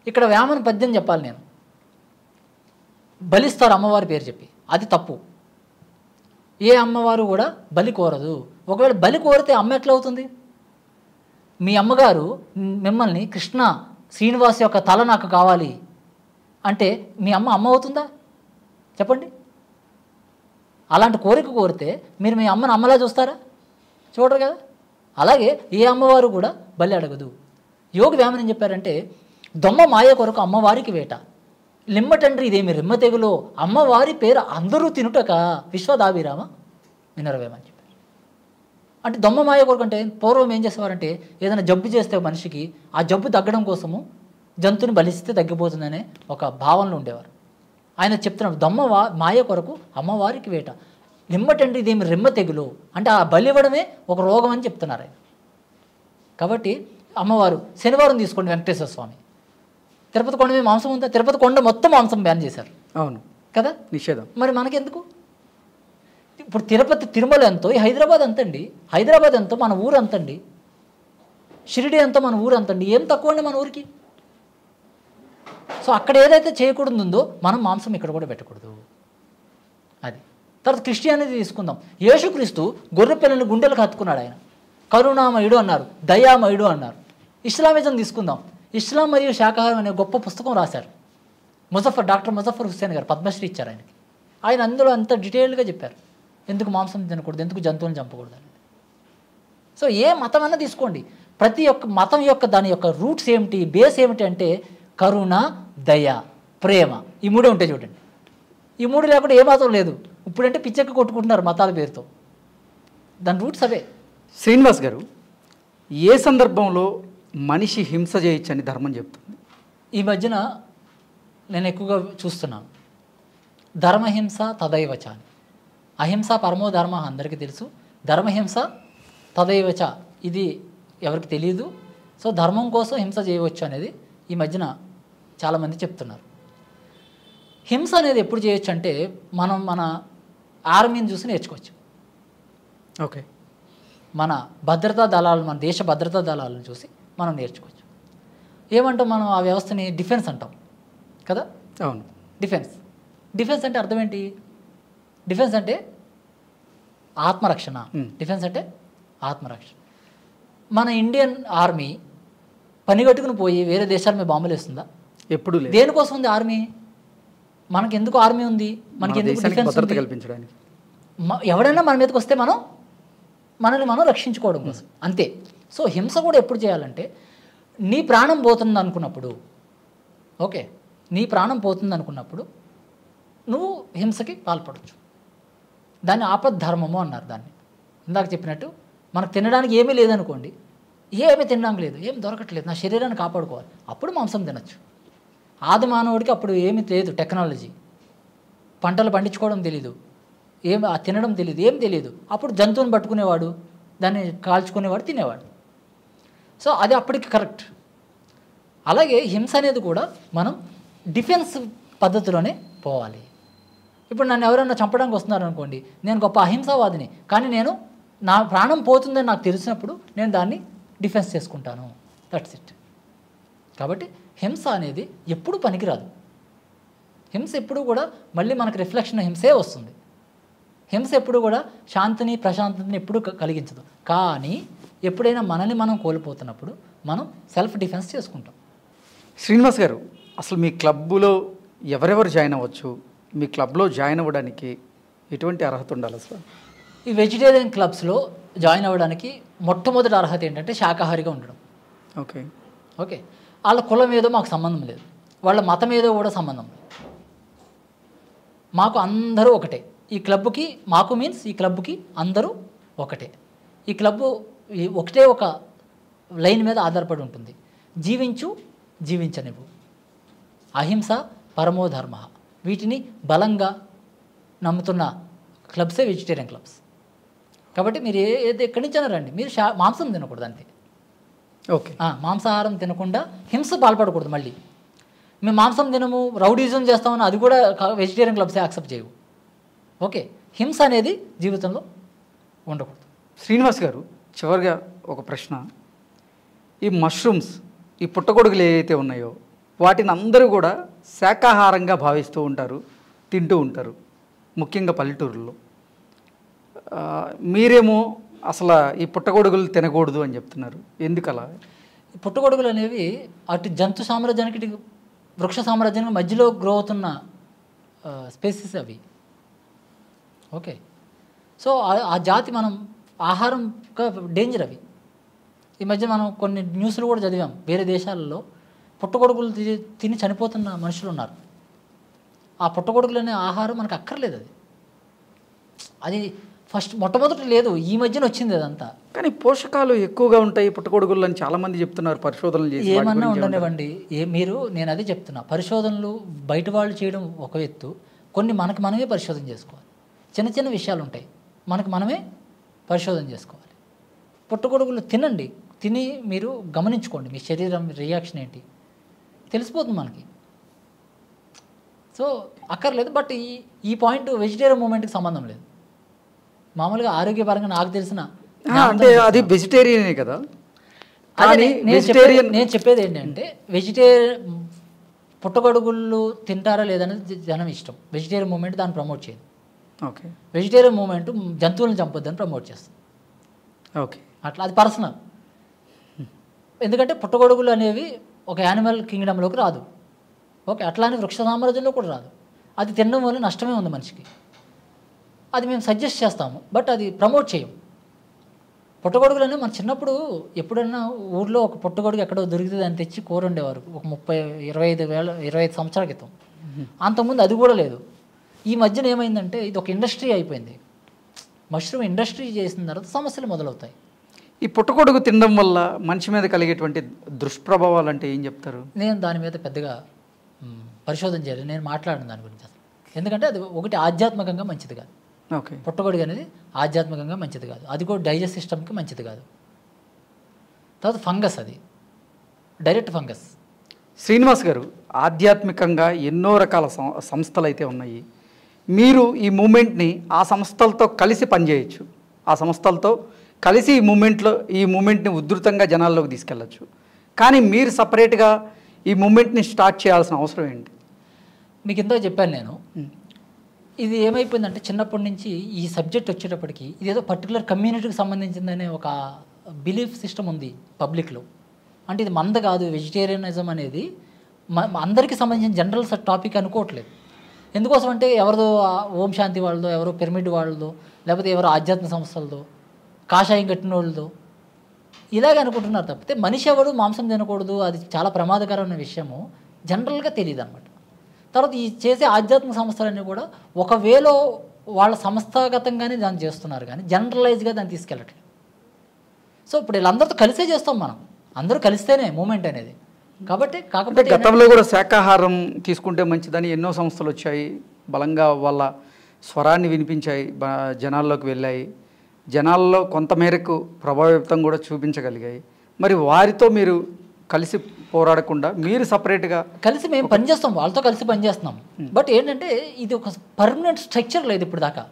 ఇక్కడ వేమన పద్యం చెప్పాలి నేను. బలిస్తారు అమ్మవారి పేరు చెప్పి, అది తప్పు. ఏ అమ్మవారు కూడా బలి కోరదు. ఒకవేళ బలి కోరితే అమ్మ ఎట్లా అవుతుంది? మీ అమ్మగారు మిమ్మల్ని కృష్ణ శ్రీనివాస్ యొక్క తల నాకు కావాలి అంటే మీ అమ్మ అవుతుందా? చెప్పండి. అలాంటి కోరిక కోరితే మీరు మీ అమ్మని అమ్మలా చూస్తారా? చూడరు కదా. అలాగే ఏ అమ్మవారు కూడా బలి అడగదు. యోగి వేమన ఏం చెప్పారంటే, దొమ్మ మాయ కొరకు అమ్మవారికి వేట, లిమ్మ తండ్రి ఇదేమి రిమ్మ తెగులో, అమ్మవారి పేరు అందరూ తినుటక విశ్వదాభిరామ వినరవేమని చెప్పారు. అంటే దొమ్మ మాయ కొరకు అంటే పూర్వం ఏం చేసేవారంటే ఏదైనా జబ్బు చేస్తే మనిషికి ఆ జబ్బు తగ్గడం కోసము జంతువుని బలిస్తే తగ్గిపోతుందనే ఒక భావనలో ఉండేవారు. ఆయన చెప్తున్నాడు దొమ్మ మాయ కొరకు అమ్మవారికి వేట, నిమ్మటండి ఇదేమి రెమ్మ తెగులు అంటే ఆ బలి ఇవ్వడమే ఒక రోగం అని చెప్తున్నారు ఆయన. కాబట్టి అమ్మవారు శనివారం తీసుకోండి వెంకటేశ్వర స్వామి, తిరుపతి కొండ మీద మాంసం ఉందా? తిరుపతి కొండ మొత్తం మాంసం బ్యాన్ చేశారు.
అవును
కదా,
నిషేధం.
మరి మనకెందుకు? ఇప్పుడు తిరుపతి తిరుమల ఎంతో, ఈ హైదరాబాద్ అంతండి, హైదరాబాద్ ఎంతో మన ఊరు అంతండి, షిరిడి ఎంతో మన ఊరు అంతండి, ఏం తక్కువ అండి మన ఊరికి? సో అక్కడ ఏదైతే చేయకూడదు ఉందో మనం మాంసం ఇక్కడ కూడా పెట్టకూడదు. అది తర్వాత క్రిస్టియానిటీ తీసుకుందాం. యేసుక్రీస్తు గొర్రె పిల్లల్ని గుండెలకు హత్తుకున్నాడు. ఆయన కరుణామయుడు అన్నారు, దయామయుడు అన్నారు. ఇస్లామిజం తీసుకుందాం. ఇస్లాం మరియు శాకాహారం అనే గొప్ప పుస్తకం రాశారు డాక్టర్ ముజఫర్ హుస్సేన్ గారు, పద్మశ్రీ ఇచ్చారు ఆయనకి. ఆయన అందులో అంత డీటెయిల్గా చెప్పారు ఎందుకు మాంసం తినకూడదు, ఎందుకు జంతువులను చంపకూడదు అనేది. సో ఏ మతం అన్నా తీసుకోండి, ప్రతి ఒక్క మతం యొక్క దాని యొక్క రూట్స్ ఏమిటి, బేస్ ఏమిటి అంటే కరుణ, దయ, ప్రేమ, ఈ మూడే ఉంటాయి చూడండి. ఈ మూడు లేకుండా ఏ మతం లేదు. ఇప్పుడంటే పిచ్చెక్కి కొట్టుకుంటున్నారు మతాల పేరుతో, దాని రూట్స్ అవే.
శ్రీనివాస్ గారు, ఏ సందర్భంలో మనిషి హింస చేయొచ్చని ధర్మం చెప్తుంది?
ఈ మధ్యన నేను ఎక్కువగా చూస్తున్నాను ధర్మహింస తదైవచ అని. అహింస పరమో ధర్మ అందరికీ తెలుసు, ధర్మహింస తదైవచ ఇది ఎవరికి తెలియదు. సో ధర్మం కోసం హింస చేయవచ్చు అనేది ఈ మధ్యన చాలామంది చెప్తున్నారు. హింస అనేది ఎప్పుడు చేయొచ్చు అంటే మనం మన ఆర్మీని చూసి నేర్చుకోవచ్చు.
ఓకే,
మన భద్రతా దళాలు, మన దేశ భద్రతా దళాలను చూసి మనం నేర్చుకోవచ్చు. ఏమంటాం మనం ఆ వ్యవస్థని? డిఫెన్స్ అంటాం కదా.
అవును,
డిఫెన్స్ అంటే అర్థం ఏంటి? డిఫెన్స్ అంటే ఆత్మరక్షణ. డిఫెన్స్ అంటే ఆత్మరక్షణ. మన ఇండియన్ ఆర్మీ పనిగట్టుకుని పోయి వేరే దేశాల మీద బాంబులు వేస్తుందా?
ఎప్పుడు లేదు.
దేనికోసం ఉంది ఆర్మీ? మనకి ఎందుకు ఆర్మీ ఉంది? మనకి ఎందుకు డిఫెన్స్
కల్పించడానికి?
ఎవడైనా మన మీదకి వస్తే మనల్ని మనం రక్షించుకోవడం కోసం, అంతే. సో హింస కూడా ఎప్పుడు చేయాలంటే నీ ప్రాణం పోతుంది అనుకున్నప్పుడు, ఓకే, నీ ప్రాణం పోతుంది అనుకున్నప్పుడు నువ్వు హింసకి పాల్పడవచ్చు. దాన్ని ఆపద్ధర్మము అన్నారు. దాన్ని ఇందాక చెప్పినట్టు మనకు తినడానికి ఏమీ లేదనుకోండి, ఏమీ తినడానికి లేదు, ఏం దొరకట్లేదు, నా శరీరాన్ని కాపాడుకోవాలి, అప్పుడు మాంసం తినచ్చు. ఆది మానవుడికి అప్పుడు ఏమీ లేదు, టెక్నాలజీ, పంటలు పండించుకోవడం తెలీదు, తినడం తెలియదు, ఏం తెలియదు. అప్పుడు జంతువుని పట్టుకునేవాడు, దాన్ని కాల్చుకునేవాడు, తినేవాడు. సో అది అప్పటికి కరెక్ట్. అలాగే హింస అనేది కూడా మనం డిఫెన్స్ పద్ధతిలోనే పోవాలి. ఇప్పుడు నన్ను ఎవరైనా చంపడానికి వస్తున్నారు అనుకోండి, నేను గొప్ప అహింసావాదిని, కానీ నేను నా ప్రాణం పోతుందని నాకు తెలిసినప్పుడు నేను దాన్ని డిఫెన్స్ చేసుకుంటాను. That's it. కాబట్టి హింస అనేది ఎప్పుడు పనికిరాదు. హింస ఎప్పుడు కూడా మళ్ళీ మనకు రిఫ్లెక్షన్ హింసే వస్తుంది. హింస ఎప్పుడు కూడా శాంతిని ప్రశాంతతని ఎప్పుడు కలిగించదు. కానీ ఎప్పుడైనా మనల్ని మనం కోల్పోతున్నప్పుడు మనం సెల్ఫ్ డిఫెన్స్ చేసుకుంటాం.
శ్రీనివాస్ గారు, అసలు మీ క్లబ్లో ఎవరెవరు జాయిన్ అవ్వచ్చు? మీ క్లబ్లో జాయిన్ అవ్వడానికి ఎటువంటి అర్హత ఉండాలి అసలు?
ఈ వెజిటేరియన్ క్లబ్స్లో జాయిన్ అవ్వడానికి మొట్టమొదటి అర్హత ఏంటంటే శాకాహారిగా ఉండడం. ఓకే, వాళ్ళ కులం ఏదో మాకు సంబంధం లేదు, వాళ్ళ మతం ఏదో కూడా సంబంధం లేదు. మాకు అందరూ ఒకటే. ఈ క్లబ్కి మాకు మీన్స్ ఈ క్లబ్కి అందరూ ఒకటే. ఈ క్లబ్ ఒకటే ఒక లైన్ మీద ఆధారపడి ఉంటుంది. జీవించనివ్వు, అహింస పరమో ధర్మ, వీటిని బలంగా నమ్ముతున్న క్లబ్సే వెజిటేరియన్ క్లబ్స్. కాబట్టి మీరు ఎక్కడి నుంచైనా రండి, మీరు మాంసం తినకూడదు అంతే.
ఓకే,
మాంసాహారం తినకుండా హింస పాల్పడకూడదు. మళ్ళీ మేము మాంసం తినము, రౌడీజం చేస్తామని అది కూడా వెజిటేరియన్ క్లబ్సే యాక్సెప్ట్ చేయవు. ఓకే, హింస అనేది జీవితంలో ఉండకూడదు.
శ్రీనివాస్ గారు, చివరిగా ఒక ప్రశ్న. ఈ మష్రూమ్స్, ఈ పుట్టగొడుగులు ఏవైతే ఉన్నాయో వాటిని అందరూ కూడా శాకాహారంగా భావిస్తూ ఉంటారు, తింటూ ఉంటారు, ముఖ్యంగా పల్లెటూరులో. మీరేమో అసలు ఈ పుట్టగొడుగులు తినకూడదు అని చెప్తున్నారు, ఎందుకలా?
ఈ పుట్టగొడుగులు అనేవి అటు జంతు సామ్రాజ్యానికి వృక్ష సామ్రాజ్యానికి మధ్యలో గ్రో అవుతున్న స్పేసెస్ అవి. ఓకే, సో ఆ జాతి మనం ఆహారంగా డేంజర్ అవి. ఈ మధ్య మనం కొన్ని న్యూస్లు కూడా చదివాం, వేరే దేశాలలో పుట్టగొడుగులు తిని చనిపోతున్న మనుషులు ఉన్నారు. ఆ పుట్టగొడుగులు అనే ఆహారం మనకు అక్కర్లేదు. అది ఫస్ట్ మొట్టమొదటి లేదు, ఈ మధ్యన వచ్చింది అదంతా.
కానీ పోషకాలు ఎక్కువగా ఉంటాయి పుట్టగొడుగులు అని చాలామంది చెప్తున్నారు పరిశోధనలు చేసి.
ఏమన్నా ఉండనివ్వండి, నేను అదే చెప్తున్నా, పరిశోధనలు బయట వాళ్ళు చేయడం ఒక ఎత్తు, కొన్ని మనకి మనమే పరిశోధన చేసుకోవాలి. చిన్న చిన్న విషయాలు ఉంటాయి, మనకి మనమే పరిశోధన చేసుకోవాలి. పుట్టగొడుగులు తినండి, తిని మీరు గమనించుకోండి మీ శరీరం రియాక్షన్ ఏంటి తెలిసిపోతుంది మనకి. సో అక్కర్లేదు. బట్ ఈ పాయింట్ వెజిటేరియన్ మూమెంట్కి సంబంధం లేదు. మామూలుగా ఆరోగ్యపరంగా నాకు తెలిసిన
అంటే అది వెజిటేరియనే కదా.
నేను చెప్పేది ఏంటంటే పుట్టగొడుగులు తింటారా లేదనేది జనం ఇష్టం. వెజిటేరియన్ మూమెంట్ దాన్ని ప్రమోట్ చేయదు.
ఓకే,
వెజిటేరియన్ మూమెంట్ జంతువులను చంపొద్దని ప్రమోట్ చేస్తుంది.
ఓకే,
అట్లా అది పర్సనల్. ఎందుకంటే పుట్టగొడుగులు అనేవి ఒక యానిమల్ కింగ్డమ్లోకి రాదు. ఓకే, అట్లానే వృక్ష సామ్రాజ్యంలో కూడా రాదు. అది తినడం వల్ల నష్టమే ఉంది మనిషికి. అది మేము సజెస్ట్ చేస్తాము, బట్ అది ప్రమోట్ చేయం. పుట్టగొడుగులు అనేవి మన చిన్నప్పుడు ఎప్పుడన్నా ఊర్లో ఒక పుట్టగొడుగు ఎక్కడో దొరికితే దాన్ని తెచ్చి కూర ఉండేవారు. ఒక 25 సంవత్సరాల క్రితం. అంతకుముందు అది కూడా లేదు. ఈ మధ్యన ఏమైందంటే ఇది ఒక ఇండస్ట్రీ అయిపోయింది. మష్రూమ్ ఇండస్ట్రీ చేసిన తర్వాత సమస్యలు మొదలవుతాయి.
ఈ పుట్టగొడుగు తినడం వల్ల మనిషి మీద కలిగేటువంటి దుష్ప్రభావాలు అంటే ఏం చెప్తారు?
నేను దాని మీద పెద్దగా పరిశోధన చేయలేదు, నేను మాట్లాడిన దాని గురించి అసలు. ఎందుకంటే అది ఒకటి ఆధ్యాత్మికంగా మంచిది కాదు.
ఓకే,
పుట్టగొడుగు అనేది ఆధ్యాత్మికంగా మంచిది కాదు, అది కూడా డైజెస్ట్ సిస్టమ్కి మంచిది కాదు. తర్వాత ఫంగస్, అది డైరెక్ట్ ఫంగస్.
శ్రీనివాస్ గారు, ఆధ్యాత్మికంగా ఎన్నో రకాల సంస్థలు అయితే ఉన్నాయి. మీరు ఈ మూమెంట్ని ఆ సంస్థలతో కలిసి పనిచేయచ్చు. ఆ సంస్థలతో కలిసి ఈ మూమెంట్ని ఉధృతంగా జనాల్లోకి తీసుకెళ్ళచ్చు. కానీ మీరు సపరేట్గా ఈ మూమెంట్ని స్టార్ట్ చేయాల్సిన అవసరం ఏంటి?
మీకు ఇంత చెప్పాను నేను. ఇది ఏమైపోయిందంటే చిన్నప్పటి నుంచి ఈ సబ్జెక్ట్ వచ్చేటప్పటికి ఇదేదో పర్టికులర్ కమ్యూనిటీకి సంబంధించిందనే ఒక బిలీఫ్ సిస్టమ్ ఉంది పబ్లిక్లో. అంటే ఇది మంద కాదు, వెజిటేరియనిజం అనేది అందరికీ సంబంధించిన జనరల్ టాపిక్ అనుకోవట్లేదు. ఎందుకోసం అంటే ఎవరిదో ఓం శాంతి వాళ్ళదో, ఎవరో పిరమిడ్ వాళ్ళదో, లేకపోతే ఎవరో ఆధ్యాత్మిక సంస్థలదో, కాషాయం కట్టిన వాళ్ళతో ఇలాగే అనుకుంటున్నారు తప్పితే మనిషి ఎవడు మాంసం తినకూడదు, అది చాలా ప్రమాదకరమైన విషయము జనరల్గా తెలియదు అనమాట. తర్వాత ఈ చేసే ఆధ్యాత్మిక సంస్థలన్నీ కూడా ఒక వేలో వాళ్ళ సంస్థాగతంగానే దాన్ని చేస్తున్నారు, కానీ జనరలైజ్గా దాన్ని తీసుకెళ్ళట్లేదు. సో ఇప్పుడు వీళ్ళందరితో కలిసే చేస్తాం మనం, అందరూ కలిస్తేనే మూమెంట్ అనేది. కాకపోతే
గతంలో కూడా శాకాహారం తీసుకుంటే మంచిదని ఎన్నో సంస్థలు వచ్చాయి, బలంగా వాళ్ళ స్వరాన్ని వినిపించాయి, జనాల్లోకి వెళ్ళాయి, జనాల్లో కొంతమేరకు ప్రభావితం కూడా చూపించగలిగాయి. మరి వారితో మీరు కలిసి పోరాడకుండా మీరు సపరేట్గా
కలిసి మేము పనిచేస్తాం, వాళ్ళతో కలిసి పనిచేస్తున్నాం. బట్ ఏంటంటే ఇది ఒక పర్మనెంట్ స్ట్రక్చర్ లేదు ఇప్పుడు దాకా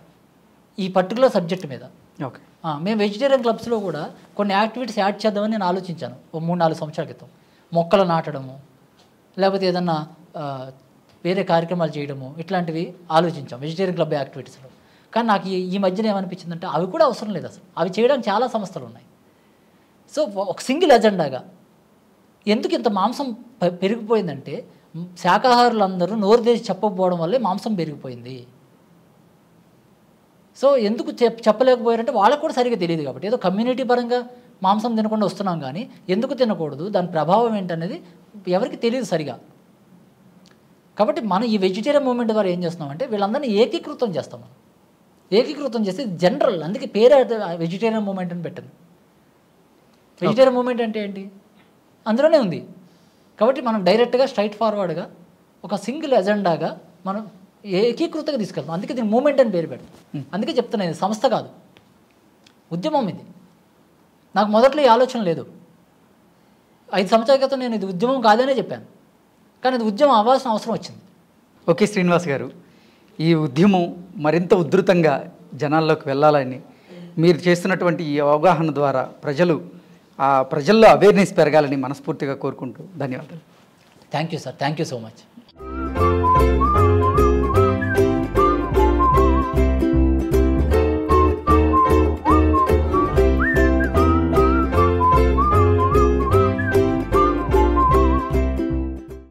ఈ పర్టికులర్ సబ్జెక్ట్ మీద.
ఓకే,
మేము వెజిటేరియన్ క్లబ్స్లో కూడా కొన్ని యాక్టివిటీస్ యాడ్ చేద్దామని నేను ఆలోచించాను ఓ 3-4 సంవత్సరాల క్రితం. మొక్కలు నాటడము, లేకపోతే ఏదన్నా వేరే కార్యక్రమాలు చేయడము, ఇట్లాంటివి ఆలోచించాం వెజిటేరియన్ క్లబ్ యాక్టివిటీస్లో. కానీ నాకు ఈ మధ్యన ఏమనిపించిందంటే అవి కూడా అవసరం లేదు అసలు. అవి చేయడానికి చాలా సంస్థలు ఉన్నాయి. సో ఒక సింగిల్ ఎజెండాగా ఎందుకు ఇంత మాంసం పెరిగిపోయిందంటే శాకాహారులందరూ నోరు తెరిచి చెప్పకపోవడం వల్లే మాంసం పెరిగిపోయింది. సో ఎందుకు చెప్పలేకపోయారంటే వాళ్ళకు కూడా సరిగ్గా తెలియదు. కాబట్టి ఏదో కమ్యూనిటీ పరంగా మాంసం తినకుండా వస్తున్నాం, కానీ ఎందుకు తినకూడదు, దాని ప్రభావం ఏంటనేది ఎవరికి తెలియదు సరిగా. కాబట్టి మనం ఈ వెజిటేరియన్ మూమెంట్ ద్వారా ఏం చేస్తున్నామంటే వీళ్ళందరినీ ఏకీకృతం చేస్తాం. మనం ఏకీకృతం చేస్తే జనరల్, అందుకే పేరు వెజిటేరియన్ మూమెంట్ అని పెట్టాను. వెజిటేరియన్ మూమెంట్ అంటే ఏంటి, అందులోనే ఉంది. కాబట్టి మనం డైరెక్ట్గా స్ట్రైట్ ఫార్వర్డ్గా ఒక సింగిల్ ఎజెండాగా మనం ఏకీకృతంగా తీసుకెళ్తాం. అందుకే దీన్ని మూమెంట్ అని పేరు పెడతాం. అందుకే చెప్తున్నాను, ఇది సంస్థ కాదు, ఉద్యమం. ఇది నాకు మొదట్లో ఈ ఆలోచన లేదు. 5 సంవత్సరాల క్రితం నేను ఇది ఉద్యమం కాదనే చెప్పాను, కానీ ఇది ఉద్యమం అవ్వాల్సిన అవసరం వచ్చింది.
ఓకే శ్రీనివాస్ గారు, ఈ ఉద్యమం మరింత ఉధృతంగా జనాల్లోకి వెళ్ళాలని మీరు చేస్తున్నటువంటి ఈ అవగాహన ద్వారా ప్రజల్లో అవేర్నెస్ పెరగాలని మనస్ఫూర్తిగా కోరుకుంటూ ధన్యవాదాలు.
Thank you sir, thank you so much.